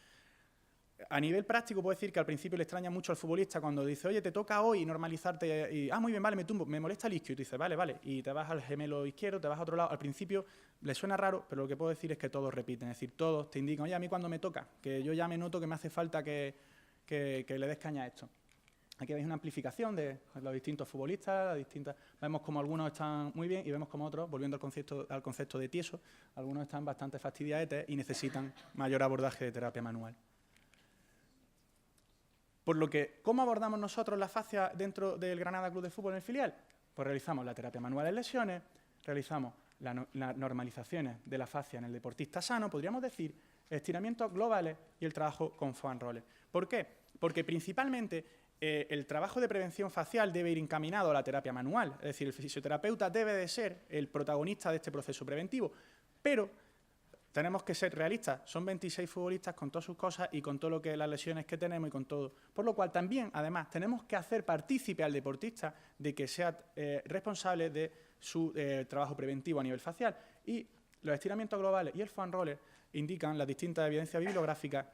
A nivel práctico puedo decir que al principio le extraña mucho al futbolista cuando dice, oye, te toca hoy normalizarte, y, muy bien, vale, me tumbo, me molesta el isquio, y tú dices, vale, vale, y te vas al gemelo izquierdo, te vas a otro lado. Al principio le suena raro, pero lo que puedo decir es que todos repiten, es decir, todos te indican, oye, a mí cuando me toca, que yo ya me noto que me hace falta que le des caña a esto. Aquí veis una amplificación de los distintos futbolistas, vemos como algunos están muy bien y vemos como otros, volviendo al concepto de tieso, algunos están bastante fastidiados y necesitan mayor abordaje de terapia manual. Por lo que, ¿cómo abordamos nosotros la fascia dentro del Granada Club de Fútbol en el filial? Pues realizamos la terapia manual en lesiones, realizamos las normalizaciones de la fascia en el deportista sano, podríamos decir, estiramientos globales y el trabajo con foam roller. ¿Por qué? Porque principalmente el trabajo de prevención facial debe ir encaminado a la terapia manual, es decir, el fisioterapeuta debe de ser el protagonista de este proceso preventivo, pero tenemos que ser realistas, son 26 futbolistas con todas sus cosas y con todo lo que las lesiones que tenemos y con todo. Por lo cual también, además, tenemos que hacer partícipe al deportista de que sea responsable de su trabajo preventivo a nivel facial. Y los estiramientos globales y el foam roller indican las distintas evidencias bibliográficas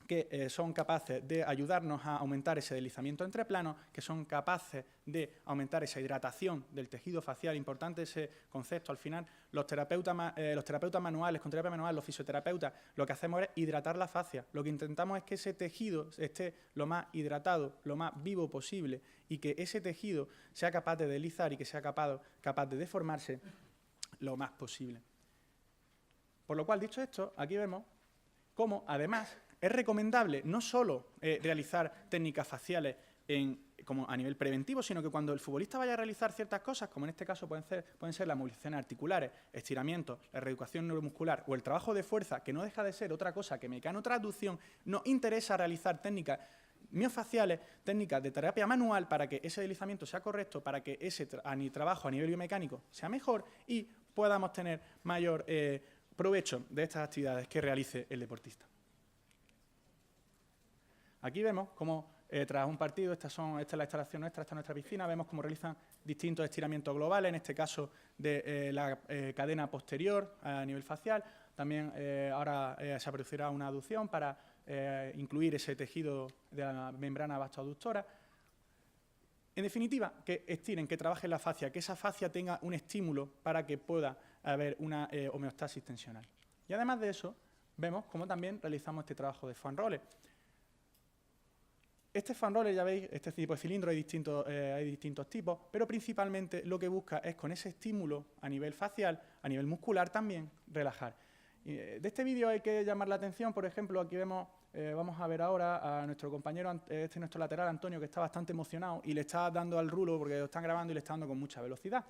que son capaces de ayudarnos a aumentar ese deslizamiento entre planos, que son capaces de aumentar esa hidratación del tejido facial. Importante ese concepto. Al final, los terapeutas manuales, con terapia manual, los fisioterapeutas, lo que hacemos es hidratar la fascia. Lo que intentamos es que ese tejido esté lo más hidratado, lo más vivo posible y que ese tejido sea capaz de deslizar y que sea capaz de deformarse lo más posible. Por lo cual, dicho esto, aquí vemos cómo, además, es recomendable no solo realizar técnicas faciales como a nivel preventivo, sino que cuando el futbolista vaya a realizar ciertas cosas, como en este caso pueden ser las movilizaciones articulares, estiramientos, la reeducación neuromuscular o el trabajo de fuerza, que no deja de ser otra cosa que mecanotraducción, nos interesa realizar técnicas miofaciales, técnicas de terapia manual para que ese deslizamiento sea correcto, para que ese trabajo a nivel biomecánico sea mejor y podamos tener mayor provecho de estas actividades que realice el deportista. Aquí vemos cómo tras un partido, esta es la instalación nuestra, esta es nuestra piscina, vemos cómo realizan distintos estiramientos globales, en este caso de la cadena posterior a nivel facial. También ahora se producirá una aducción para incluir ese tejido de la membrana vastoaductora. En definitiva, que estiren, que trabajen la fascia, que esa fascia tenga un estímulo para que pueda haber una homeostasis tensional. Y además de eso, vemos cómo también realizamos este trabajo de foam roller. Este foam roller, ya veis, este tipo de cilindro hay distintos tipos, pero principalmente lo que busca es con ese estímulo a nivel facial, a nivel muscular también, relajar. De este vídeo hay que llamar la atención, por ejemplo, aquí vemos, vamos a ver ahora a nuestro compañero, nuestro lateral Antonio, que está bastante emocionado y le está dando al rulo porque lo están grabando y le está dando con mucha velocidad.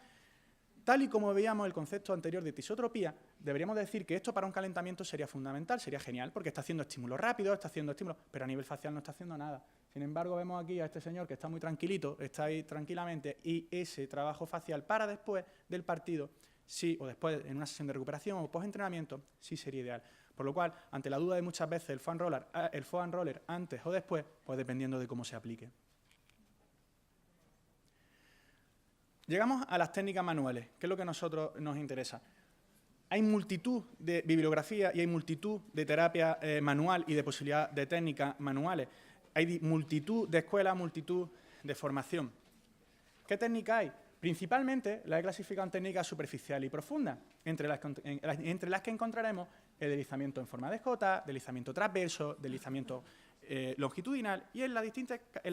Tal y como veíamos el concepto anterior de tisotropía, deberíamos decir que esto para un calentamiento sería fundamental, sería genial, porque está haciendo estímulos rápidos, está haciendo estímulos, pero a nivel facial no está haciendo nada. Sin embargo, vemos aquí a este señor que está muy tranquilito, está ahí tranquilamente, y ese trabajo facial para después del partido, sí, o después en una sesión de recuperación o post-entrenamiento, sí sería ideal. Por lo cual, ante la duda de muchas veces el foam roller antes o después, pues dependiendo de cómo se aplique. Llegamos a las técnicas manuales, que es lo que a nosotros nos interesa. Hay multitud de bibliografía y hay multitud de terapia manual y de posibilidad de técnicas manuales. Hay multitud de escuelas, multitud de formación. ¿Qué técnica hay? Principalmente la he clasificado en técnicas superficiales y profundas, entre las que encontraremos el deslizamiento en forma de J, deslizamiento transverso, deslizamiento longitudinal, y en las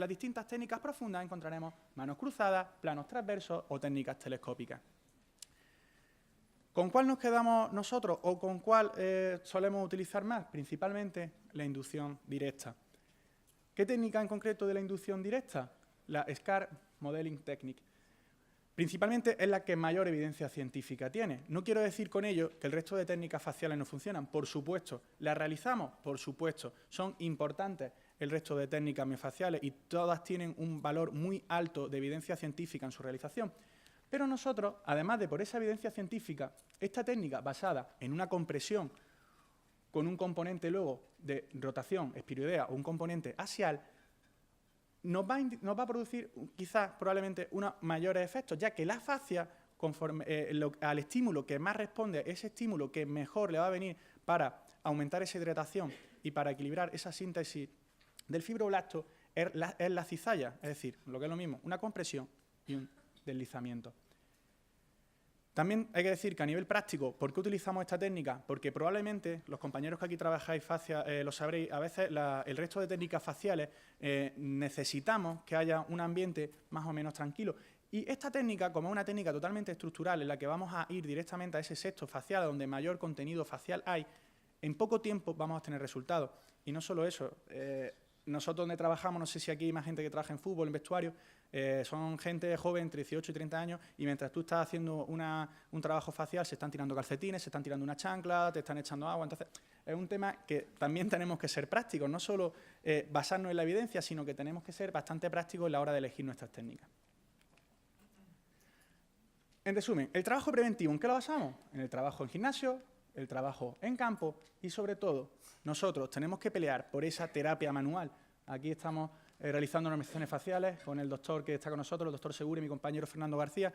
distintas técnicas profundas encontraremos manos cruzadas, planos transversos o técnicas telescópicas. ¿Con cuál nos quedamos nosotros o con cuál solemos utilizar más? Principalmente la inducción directa. ¿Qué técnica en concreto de la inducción directa? La SCAR Modeling Technique. Principalmente es la que mayor evidencia científica tiene. No quiero decir con ello que el resto de técnicas faciales no funcionan. Por supuesto. ¿Las realizamos? Por supuesto. Son importantes el resto de técnicas miofaciales y todas tienen un valor muy alto de evidencia científica en su realización. Pero nosotros, además de por esa evidencia científica, esta técnica basada en una compresión con un componente luego de rotación espiroidea o un componente axial, nos va a producir quizás probablemente unos mayores efectos, ya que la fascia, conforme al estímulo que más responde, ese estímulo que mejor le va a venir para aumentar esa hidratación y para equilibrar esa síntesis del fibroblasto, es la cizalla, es decir, lo que es lo mismo, una compresión y un deslizamiento. También hay que decir que a nivel práctico, ¿por qué utilizamos esta técnica? Porque probablemente los compañeros que aquí trabajáis fascia lo sabréis, a veces el resto de técnicas faciales necesitamos que haya un ambiente más o menos tranquilo. Y esta técnica, como es una técnica totalmente estructural en la que vamos a ir directamente a ese sexto facial donde mayor contenido facial hay, en poco tiempo vamos a tener resultados. Y no solo eso, nosotros donde trabajamos, no sé si aquí hay más gente que trabaja en fútbol, en vestuario, son gente joven entre 18 y 30 años y mientras tú estás haciendo un trabajo facial se están tirando calcetines, se están tirando una chancla, te están echando agua. Entonces, es un tema que también tenemos que ser prácticos, no solo basarnos en la evidencia, sino que tenemos que ser bastante prácticos en la hora de elegir nuestras técnicas. En resumen, el trabajo preventivo, ¿en qué lo basamos? En el trabajo en gimnasio, el trabajo en campo y, sobre todo, nosotros tenemos que pelear por esa terapia manual. Aquí estamos realizando normalizaciones faciales con el doctor que está con nosotros, el doctor Segura y mi compañero Fernando García.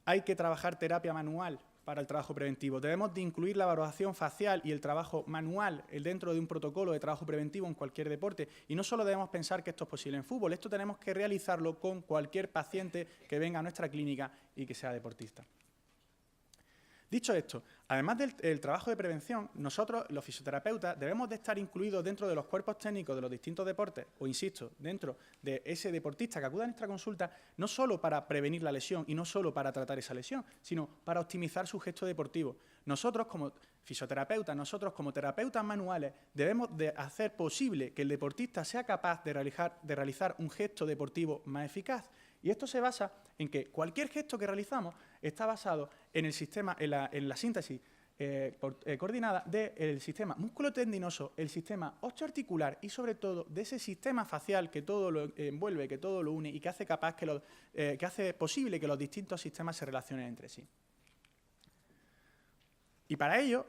Hay que trabajar terapia manual para el trabajo preventivo. Debemos de incluir la valoración facial y el trabajo manual dentro de un protocolo de trabajo preventivo en cualquier deporte. Y no solo debemos pensar que esto es posible en fútbol, esto tenemos que realizarlo con cualquier paciente que venga a nuestra clínica y que sea deportista. Dicho esto, además del trabajo de prevención, nosotros, los fisioterapeutas, debemos de estar incluidos dentro de los cuerpos técnicos de los distintos deportes, o insisto, dentro de ese deportista que acuda a nuestra consulta, no solo para prevenir la lesión y no solo para tratar esa lesión, sino para optimizar su gesto deportivo. Nosotros, como fisioterapeutas, nosotros como terapeutas manuales, debemos de hacer posible que el deportista sea capaz de realizar un gesto deportivo más eficaz. Y esto se basa en que cualquier gesto que realizamos está basado en el sistema, en la síntesis coordinada del sistema musculotendinoso, el sistema osteoarticular y sobre todo de ese sistema facial que todo lo envuelve, que todo lo une y que hace posible que los distintos sistemas se relacionen entre sí. Y para ello,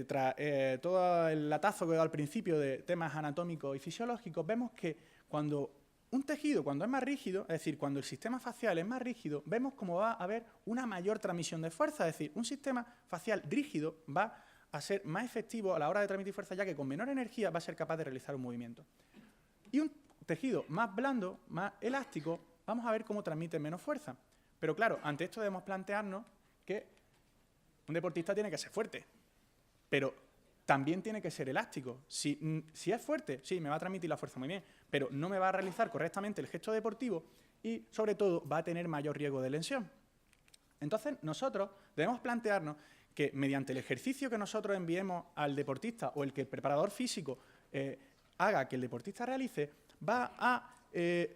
tras todo el latazo que he dado al principio de temas anatómicos y fisiológicos, vemos que cuando un tejido, cuando es más rígido, es decir, cuando el sistema facial es más rígido, vemos cómo va a haber una mayor transmisión de fuerza. Es decir, un sistema facial rígido va a ser más efectivo a la hora de transmitir fuerza, ya que con menor energía va a ser capaz de realizar un movimiento. Y un tejido más blando, más elástico, vamos a ver cómo transmite menos fuerza. Pero claro, ante esto debemos plantearnos que un deportista tiene que ser fuerte, pero también tiene que ser elástico. Si es fuerte, sí, me va a transmitir la fuerza muy bien, pero no me va a realizar correctamente el gesto deportivo y, sobre todo, va a tener mayor riesgo de lesión. Entonces, nosotros debemos plantearnos que mediante el ejercicio que nosotros enviemos al deportista o el que el preparador físico haga que el deportista realice, va a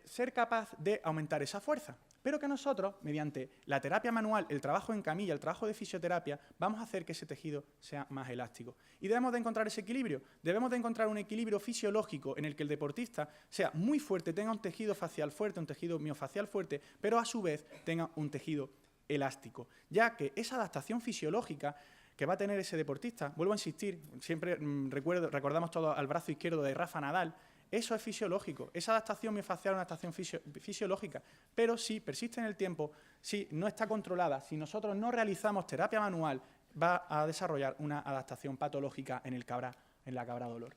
ser capaz de aumentar esa fuerza. Pero que nosotros, mediante la terapia manual, el trabajo en camilla, el trabajo de fisioterapia, vamos a hacer que ese tejido sea más elástico. Y debemos de encontrar ese equilibrio. Debemos de encontrar un equilibrio fisiológico en el que el deportista sea muy fuerte, tenga un tejido facial fuerte, un tejido miofacial fuerte, pero a su vez tenga un tejido elástico. Ya que esa adaptación fisiológica que va a tener ese deportista, vuelvo a insistir, siempre recordamos todos al brazo izquierdo de Rafa Nadal, eso es fisiológico, esa adaptación miofacial es una adaptación fisiológica, pero si persiste en el tiempo, si no está controlada, si nosotros no realizamos terapia manual, va a desarrollar una adaptación patológica en la cabra dolor.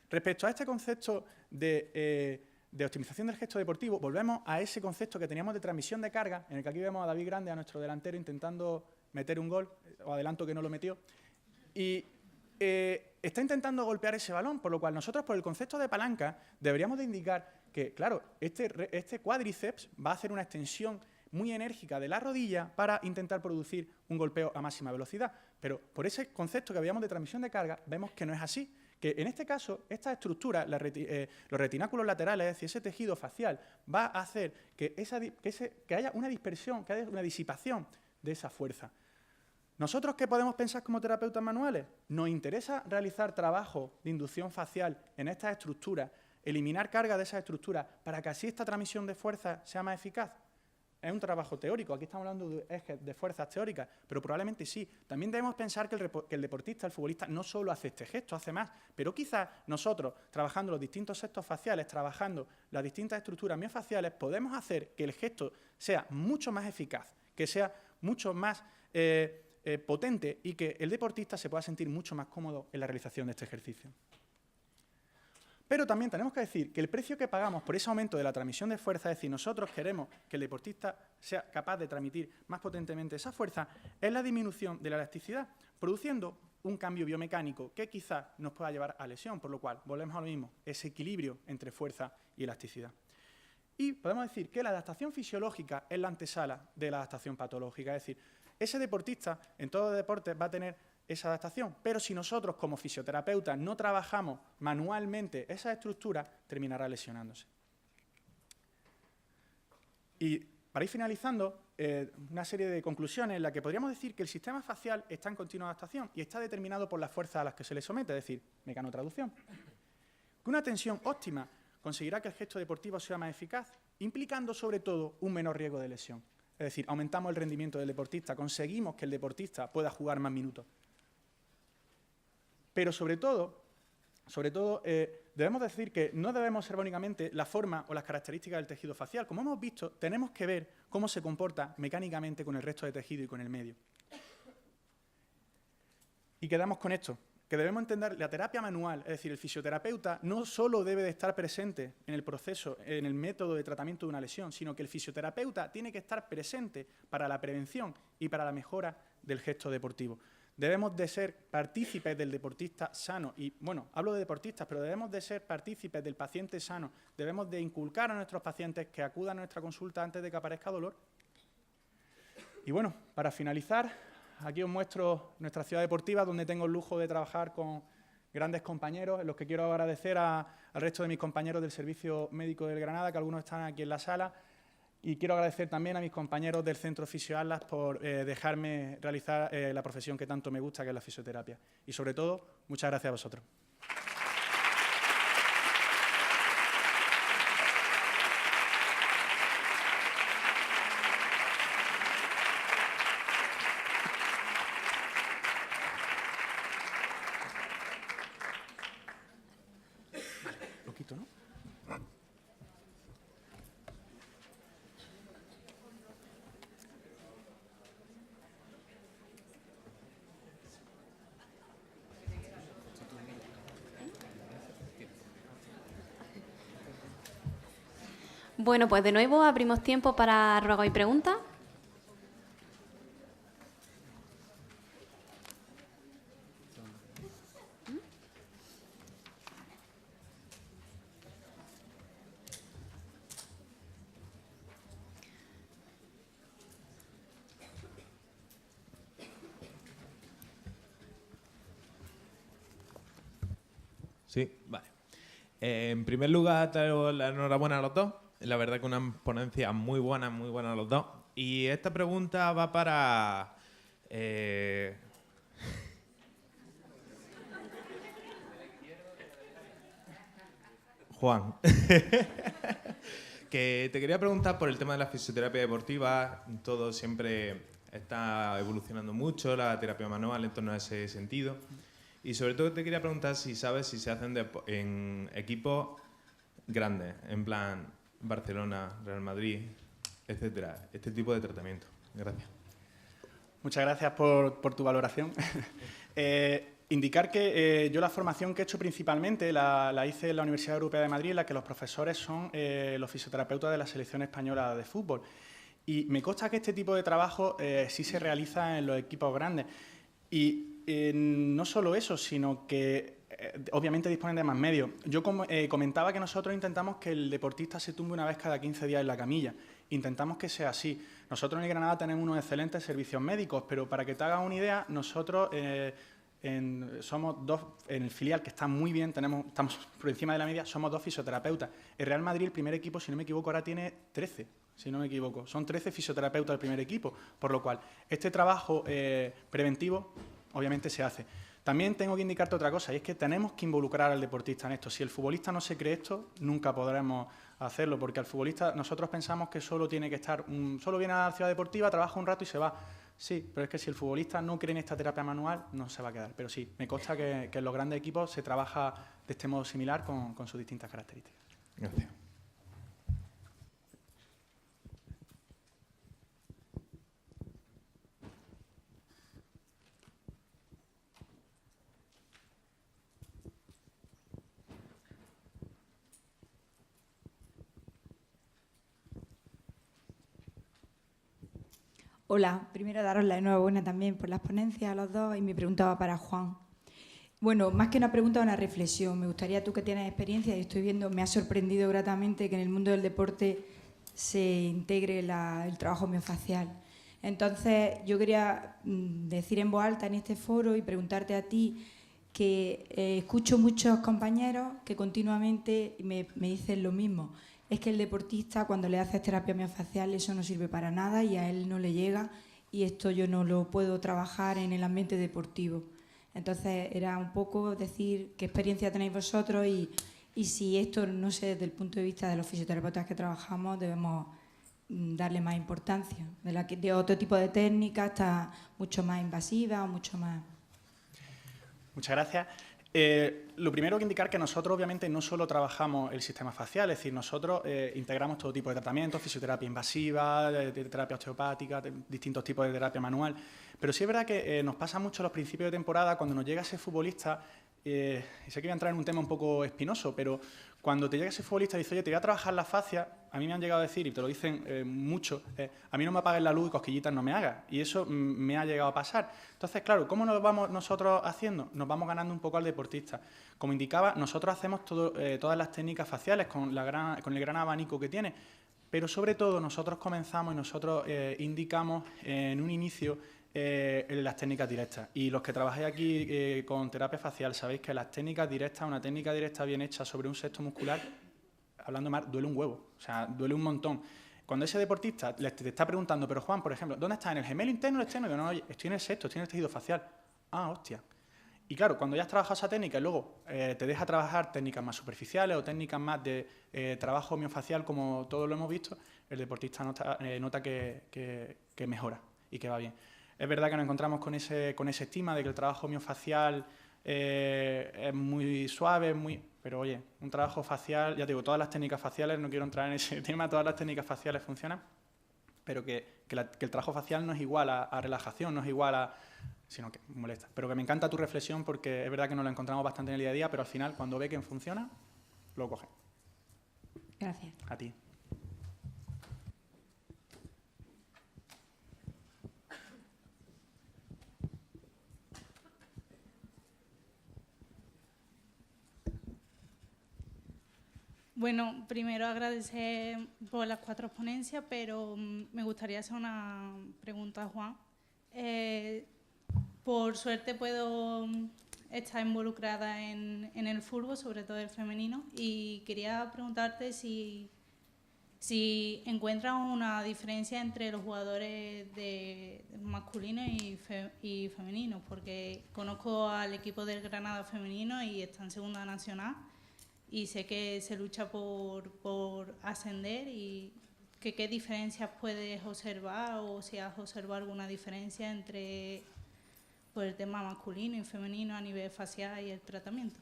Respecto a este concepto de optimización del gesto deportivo, volvemos a ese concepto que teníamos de transmisión de carga, en el que aquí vemos a David Grande, a nuestro delantero, intentando meter un gol, o adelanto que no lo metió, y está intentando golpear ese balón, por lo cual nosotros, por el concepto de palanca, deberíamos de indicar que, claro, este cuádriceps va a hacer una extensión muy enérgica de la rodilla para intentar producir un golpeo a máxima velocidad. Pero por ese concepto que habíamos de transmisión de carga, vemos que no es así, que en este caso, esta estructura, los retináculos laterales, es decir, ese tejido facial, va a hacer que haya una dispersión, que haya una disipación de esa fuerza. ¿Nosotros qué podemos pensar como terapeutas manuales? Nos interesa realizar trabajo de inducción facial en estas estructuras, eliminar carga de esas estructuras para que así esta transmisión de fuerza sea más eficaz. Es un trabajo teórico, aquí estamos hablando de ejes de fuerzas teóricas, pero probablemente sí. También debemos pensar que el deportista, el futbolista, no solo hace este gesto, hace más, pero quizás nosotros, trabajando los distintos sextos faciales, trabajando las distintas estructuras miofaciales, podemos hacer que el gesto sea mucho más eficaz, que sea mucho más potente y que el deportista se pueda sentir mucho más cómodo en la realización de este ejercicio. Pero también tenemos que decir que el precio que pagamos por ese aumento de la transmisión de fuerza, es decir, nosotros queremos que el deportista sea capaz de transmitir más potentemente esa fuerza, es la disminución de la elasticidad, produciendo un cambio biomecánico que quizás nos pueda llevar a lesión, por lo cual volvemos a lo mismo, ese equilibrio entre fuerza y elasticidad. Y podemos decir que la adaptación fisiológica es la antesala de la adaptación patológica, es decir, ese deportista en todos los deportes va a tener esa adaptación, pero si nosotros como fisioterapeutas no trabajamos manualmente esa estructura, terminará lesionándose. Y para ir finalizando, una serie de conclusiones en las que podríamos decir que el sistema facial está en continua adaptación y está determinado por las fuerzas a las que se le somete, es decir, mecanotraducción. Que una tensión óptima conseguirá que el gesto deportivo sea más eficaz, implicando sobre todo un menor riesgo de lesión. Es decir, aumentamos el rendimiento del deportista, conseguimos que el deportista pueda jugar más minutos. Pero sobre todo debemos decir que no debemos observar únicamente la forma o las características del tejido facial. Como hemos visto, tenemos que ver cómo se comporta mecánicamente con el resto de tejido y con el medio. Y quedamos con esto, que debemos entender la terapia manual, es decir, el fisioterapeuta no solo debe de estar presente en el proceso, en el método de tratamiento de una lesión, sino que el fisioterapeuta tiene que estar presente para la prevención y para la mejora del gesto deportivo. Debemos de ser partícipes del deportista sano y, bueno, hablo de deportistas, pero debemos de ser partícipes del paciente sano. Debemos de inculcar a nuestros pacientes que acudan a nuestra consulta antes de que aparezca dolor. Y bueno, para finalizar, aquí os muestro nuestra ciudad deportiva, donde tengo el lujo de trabajar con grandes compañeros, en los que quiero agradecer al resto de mis compañeros del Servicio Médico del Granada, que algunos están aquí en la sala, y quiero agradecer también a mis compañeros del Centro Fisio-Atlas por dejarme realizar la profesión que tanto me gusta, que es la fisioterapia. Y sobre todo, muchas gracias a vosotros. Bueno, pues de nuevo abrimos tiempo para ruegos y preguntas. Sí, vale. En primer lugar, te doy la enhorabuena a los dos. La verdad que una ponencia muy buena a los dos. Y esta pregunta va para... Juan. Que te quería preguntar por el tema de la fisioterapia deportiva. Todo siempre está evolucionando mucho, la terapia manual en torno a ese sentido. Y sobre todo te quería preguntar si sabes si se hacen en equipos grandes, en plan Barcelona, Real Madrid, etcétera, este tipo de tratamiento. Gracias. Muchas gracias por tu valoración. Indicar que yo la formación que he hecho principalmente la hice en la Universidad Europea de Madrid, en la que los profesores son los fisioterapeutas de la selección española de fútbol. Y me consta que este tipo de trabajo sí se realiza en los equipos grandes. Y no solo eso, sino que obviamente disponen de más medios. Yo comentaba que nosotros intentamos que el deportista se tumbe una vez cada 15 días en la camilla. Intentamos que sea así. Nosotros en el Granada tenemos unos excelentes servicios médicos, pero para que te hagas una idea, nosotros somos dos, en el filial, que está muy bien, estamos por encima de la media, somos 2 fisioterapeutas. El Real Madrid, el primer equipo, si no me equivoco, ahora tiene 13, si no me equivoco. Son 13 fisioterapeutas del primer equipo, por lo cual este trabajo preventivo obviamente se hace. También tengo que indicarte otra cosa, y es que tenemos que involucrar al deportista en esto. Si el futbolista no se cree esto, nunca podremos hacerlo, porque al futbolista nosotros pensamos que solo tiene que estar, solo viene a la ciudad deportiva, trabaja un rato y se va. Sí, pero es que si el futbolista no cree en esta terapia manual, no se va a quedar. Pero sí, me consta que en los grandes equipos se trabaja de este modo similar con sus distintas características. Gracias. Hola, primero daros la enhorabuena también por las ponencias a los dos y mi pregunta va para Juan. Bueno, más que una pregunta, una reflexión. Me gustaría, tú que tienes experiencia y estoy viendo, me ha sorprendido gratamente que en el mundo del deporte se integre el trabajo miofacial. Entonces, yo quería decir en voz alta en este foro y preguntarte a ti que escucho muchos compañeros que continuamente me dicen lo mismo. Es que el deportista, cuando le haces terapia miofacial, eso no sirve para nada y a él no le llega, y esto yo no lo puedo trabajar en el ambiente deportivo. Entonces, era un poco decir qué experiencia tenéis vosotros y si esto, no sé, desde el punto de vista de los fisioterapeutas que trabajamos, debemos darle más importancia. De otro tipo de técnicas está mucho más invasiva o mucho más... Muchas gracias. Lo primero que indicar que nosotros obviamente no solo trabajamos el sistema facial, es decir, nosotros integramos todo tipo de tratamientos, fisioterapia invasiva, de terapia osteopática, distintos tipos de terapia manual, pero sí es verdad que nos pasa mucho a los principios de temporada cuando nos llega ese futbolista, y sé que voy a entrar en un tema un poco espinoso, pero cuando te llega ese futbolista y dice, oye, te voy a trabajar la fascia, a mí me han llegado a decir, y te lo dicen mucho, a mí no me apagues la luz y cosquillitas no me hagas, y eso me ha llegado a pasar. Entonces, claro, ¿cómo nos vamos nosotros haciendo? Nos vamos ganando un poco al deportista. Como indicaba, nosotros hacemos todas las técnicas faciales con el gran abanico que tiene, pero sobre todo nosotros comenzamos y nosotros indicamos en un inicio las técnicas directas. Y los que trabajáis aquí con terapia facial sabéis que las técnicas directas, una técnica directa bien hecha sobre un sexto muscular, hablando mal, duele un huevo, o sea, duele un montón. Cuando ese deportista te está preguntando, pero Juan, por ejemplo, ¿dónde estás? ¿En el gemelo interno o el externo? Y yo, no, oye, estoy en el sexto, estoy en el tejido facial. Ah, hostia. Y claro, cuando ya has trabajado esa técnica y luego te deja trabajar técnicas más superficiales o técnicas más de trabajo miofacial, como todos lo hemos visto, el deportista nota que mejora y que va bien. Es verdad que nos encontramos con ese estigma de que el trabajo miofacial es muy suave, pero oye, un trabajo facial, ya te digo, todas las técnicas faciales, no quiero entrar en ese tema, todas las técnicas faciales funcionan, pero que el trabajo facial no es igual a relajación, no es igual a... sino que molesta. Pero que me encanta tu reflexión porque es verdad que nos lo encontramos bastante en el día a día, pero al final, cuando ve que funciona, lo coge. Gracias. A ti. Bueno, primero agradecer por las 4 ponencias, pero me gustaría hacer una pregunta a Juan. Por suerte puedo estar involucrada en el fútbol, sobre todo el femenino, y quería preguntarte si encuentras una diferencia entre los jugadores de masculinos y femeninos, porque conozco al equipo del Granada femenino y está en segunda nacional y sé que se lucha por ascender y qué diferencias puedes observar o si has observado alguna diferencia entre el tema masculino y femenino a nivel facial y el tratamiento.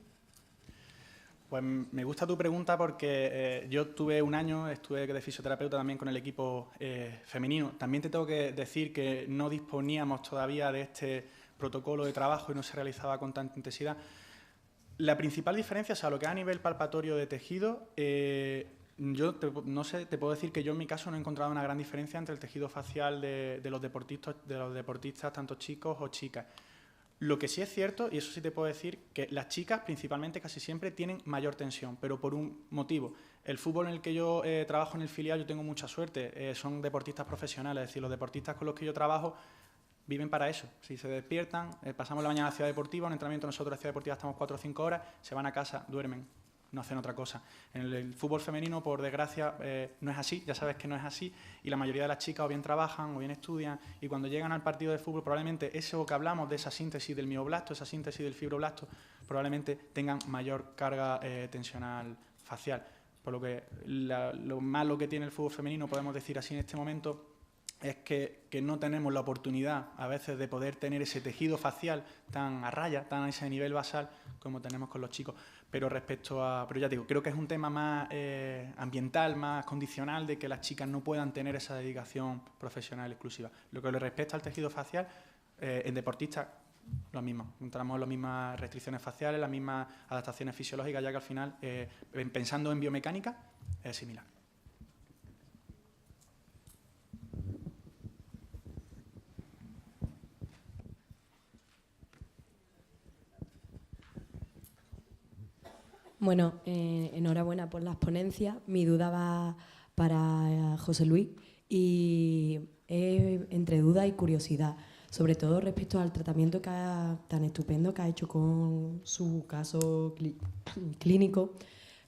Pues me gusta tu pregunta porque yo tuve un año, estuve de fisioterapeuta también con el equipo femenino. También te tengo que decir que no disponíamos todavía de este protocolo de trabajo y no se realizaba con tanta intensidad. La principal diferencia, o sea, lo que es a nivel palpatorio de tejido, yo no sé, te puedo decir que yo en mi caso no he encontrado una gran diferencia entre el tejido facial de los deportistas, tanto chicos o chicas. Lo que sí es cierto, y eso sí te puedo decir, que las chicas principalmente casi siempre tienen mayor tensión, pero por un motivo. El fútbol en el que yo trabajo en el filial, yo tengo mucha suerte, son deportistas profesionales, es decir, los deportistas con los que yo trabajo viven para eso. Si se despiertan, pasamos la mañana a la ciudad deportiva, un entrenamiento nosotros en la ciudad deportiva estamos 4 o 5 horas, se van a casa, duermen, no hacen otra cosa. En el fútbol femenino, por desgracia, no es así, ya sabes que no es así, y la mayoría de las chicas o bien trabajan o bien estudian, y cuando llegan al partido de fútbol, probablemente eso que hablamos de esa síntesis del mioblasto, esa síntesis del fibroblasto, probablemente tengan mayor carga tensional facial. Por lo que lo malo que tiene el fútbol femenino, podemos decir así en este momento, es que no tenemos la oportunidad a veces de poder tener ese tejido facial tan a raya, tan a ese nivel basal como tenemos con los chicos. Pero pero ya digo, creo que es un tema más ambiental, más condicional, de que las chicas no puedan tener esa dedicación profesional exclusiva. Lo que le respecta al tejido facial, en deportistas, lo mismo. Encontramos las mismas restricciones faciales, las mismas adaptaciones fisiológicas, ya que al final, pensando en biomecánica, es similar. Bueno, enhorabuena por las ponencias. Mi duda va para José Luis y es entre duda y curiosidad, sobre todo respecto al tratamiento tan estupendo que ha hecho con su caso clínico.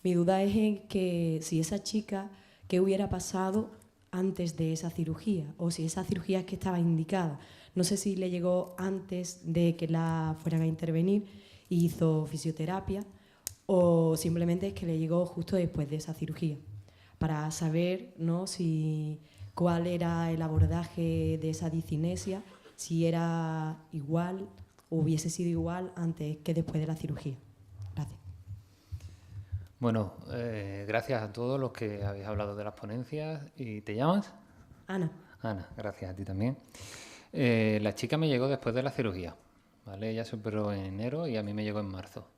Mi duda es en que si esa chica, ¿qué hubiera pasado antes de esa cirugía? O si esa cirugía es que estaba indicada. No sé si le llegó antes de que la fueran a intervenir y hizo fisioterapia, o simplemente es que le llegó justo después de esa cirugía, para saber, ¿no?, cuál era el abordaje de esa discinesia, si era igual o hubiese sido igual antes que después de la cirugía. Gracias. Bueno, gracias a todos los que habéis hablado de las ponencias. ¿Y te llamas? Ana. Ana, gracias a ti también. La chica me llegó después de la cirugía, ¿vale? Ella se operó en enero y a mí me llegó en marzo.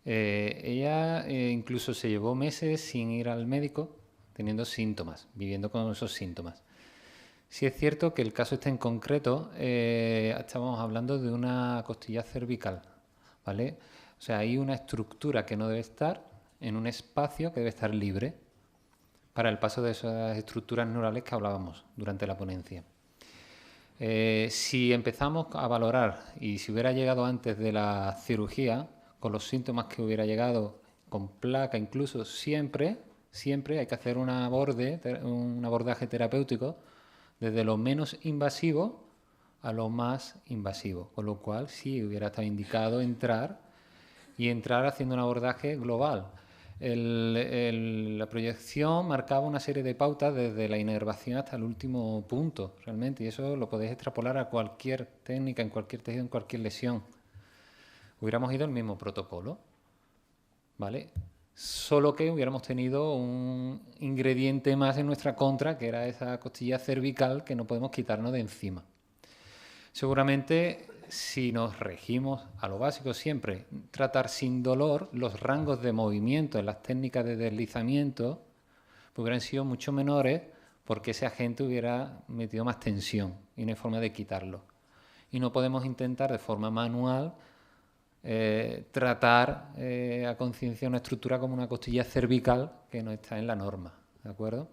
Ella incluso se llevó meses sin ir al médico, teniendo síntomas, viviendo con esos síntomas. Sí es cierto que el caso este en concreto, estamos hablando de una costilla cervical, ¿vale? O sea, hay una estructura que no debe estar en un espacio que debe estar libre para el paso de esas estructuras neurales que hablábamos durante la ponencia. Si empezamos a valorar, y si hubiera llegado antes de la cirugía, con los síntomas que hubiera llegado, con placa incluso, siempre hay que hacer un abordaje terapéutico desde lo menos invasivo a lo más invasivo, con lo cual sí hubiera estado indicado entrar haciendo un abordaje global. La proyección marcaba una serie de pautas desde la inervación hasta el último punto, realmente, y eso lo podéis extrapolar a cualquier técnica, en cualquier tejido, en cualquier lesión. Hubiéramos ido al mismo protocolo, ¿vale? Solo que hubiéramos tenido un ingrediente más en nuestra contra, que era esa costilla cervical que no podemos quitarnos de encima. Seguramente, si nos regimos a lo básico siempre, tratar sin dolor, los rangos de movimiento en las técnicas de deslizamiento pues hubieran sido mucho menores, porque ese agente hubiera metido más tensión y no hay forma de quitarlo. Y no podemos intentar de forma manual tratar a conciencia una estructura como una costilla cervical que no está en la norma, ¿de acuerdo?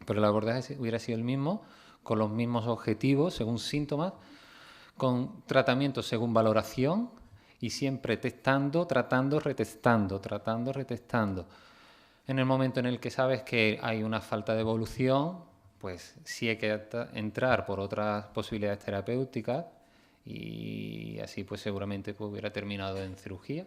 Pero el abordaje hubiera sido el mismo, con los mismos objetivos, según síntomas, con tratamiento según valoración y siempre testando, tratando, retestando, tratando, retestando. En el momento en el que sabes que hay una falta de evolución, pues sí hay que entrar por otras posibilidades terapéuticas y así pues seguramente pues, hubiera terminado en cirugía.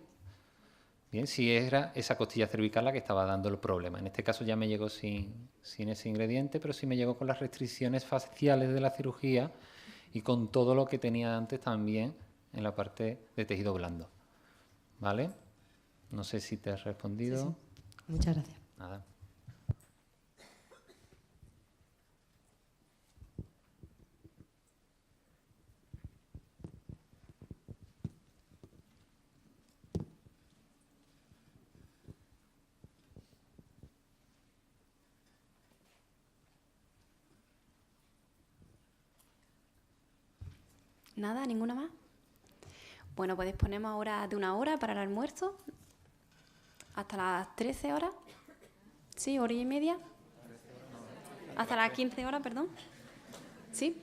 Bien, si era esa costilla cervical la que estaba dando el problema. En este caso ya me llegó sin ese ingrediente, pero sí me llegó con las restricciones faciales de la cirugía y con todo lo que tenía antes también en la parte de tejido blando. ¿Vale? No sé si te has respondido. Sí, sí. Muchas gracias. Nada. Nada, ninguna más. Bueno, pues disponemos ahora de 1 hora para el almuerzo, hasta las 13 horas, sí, 1 hora y media, hasta las 15 horas, perdón. Sí.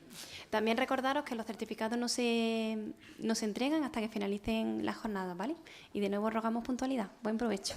También recordaros que los certificados no se entregan hasta que finalicen las jornadas, ¿vale? Y de nuevo rogamos puntualidad. Buen provecho.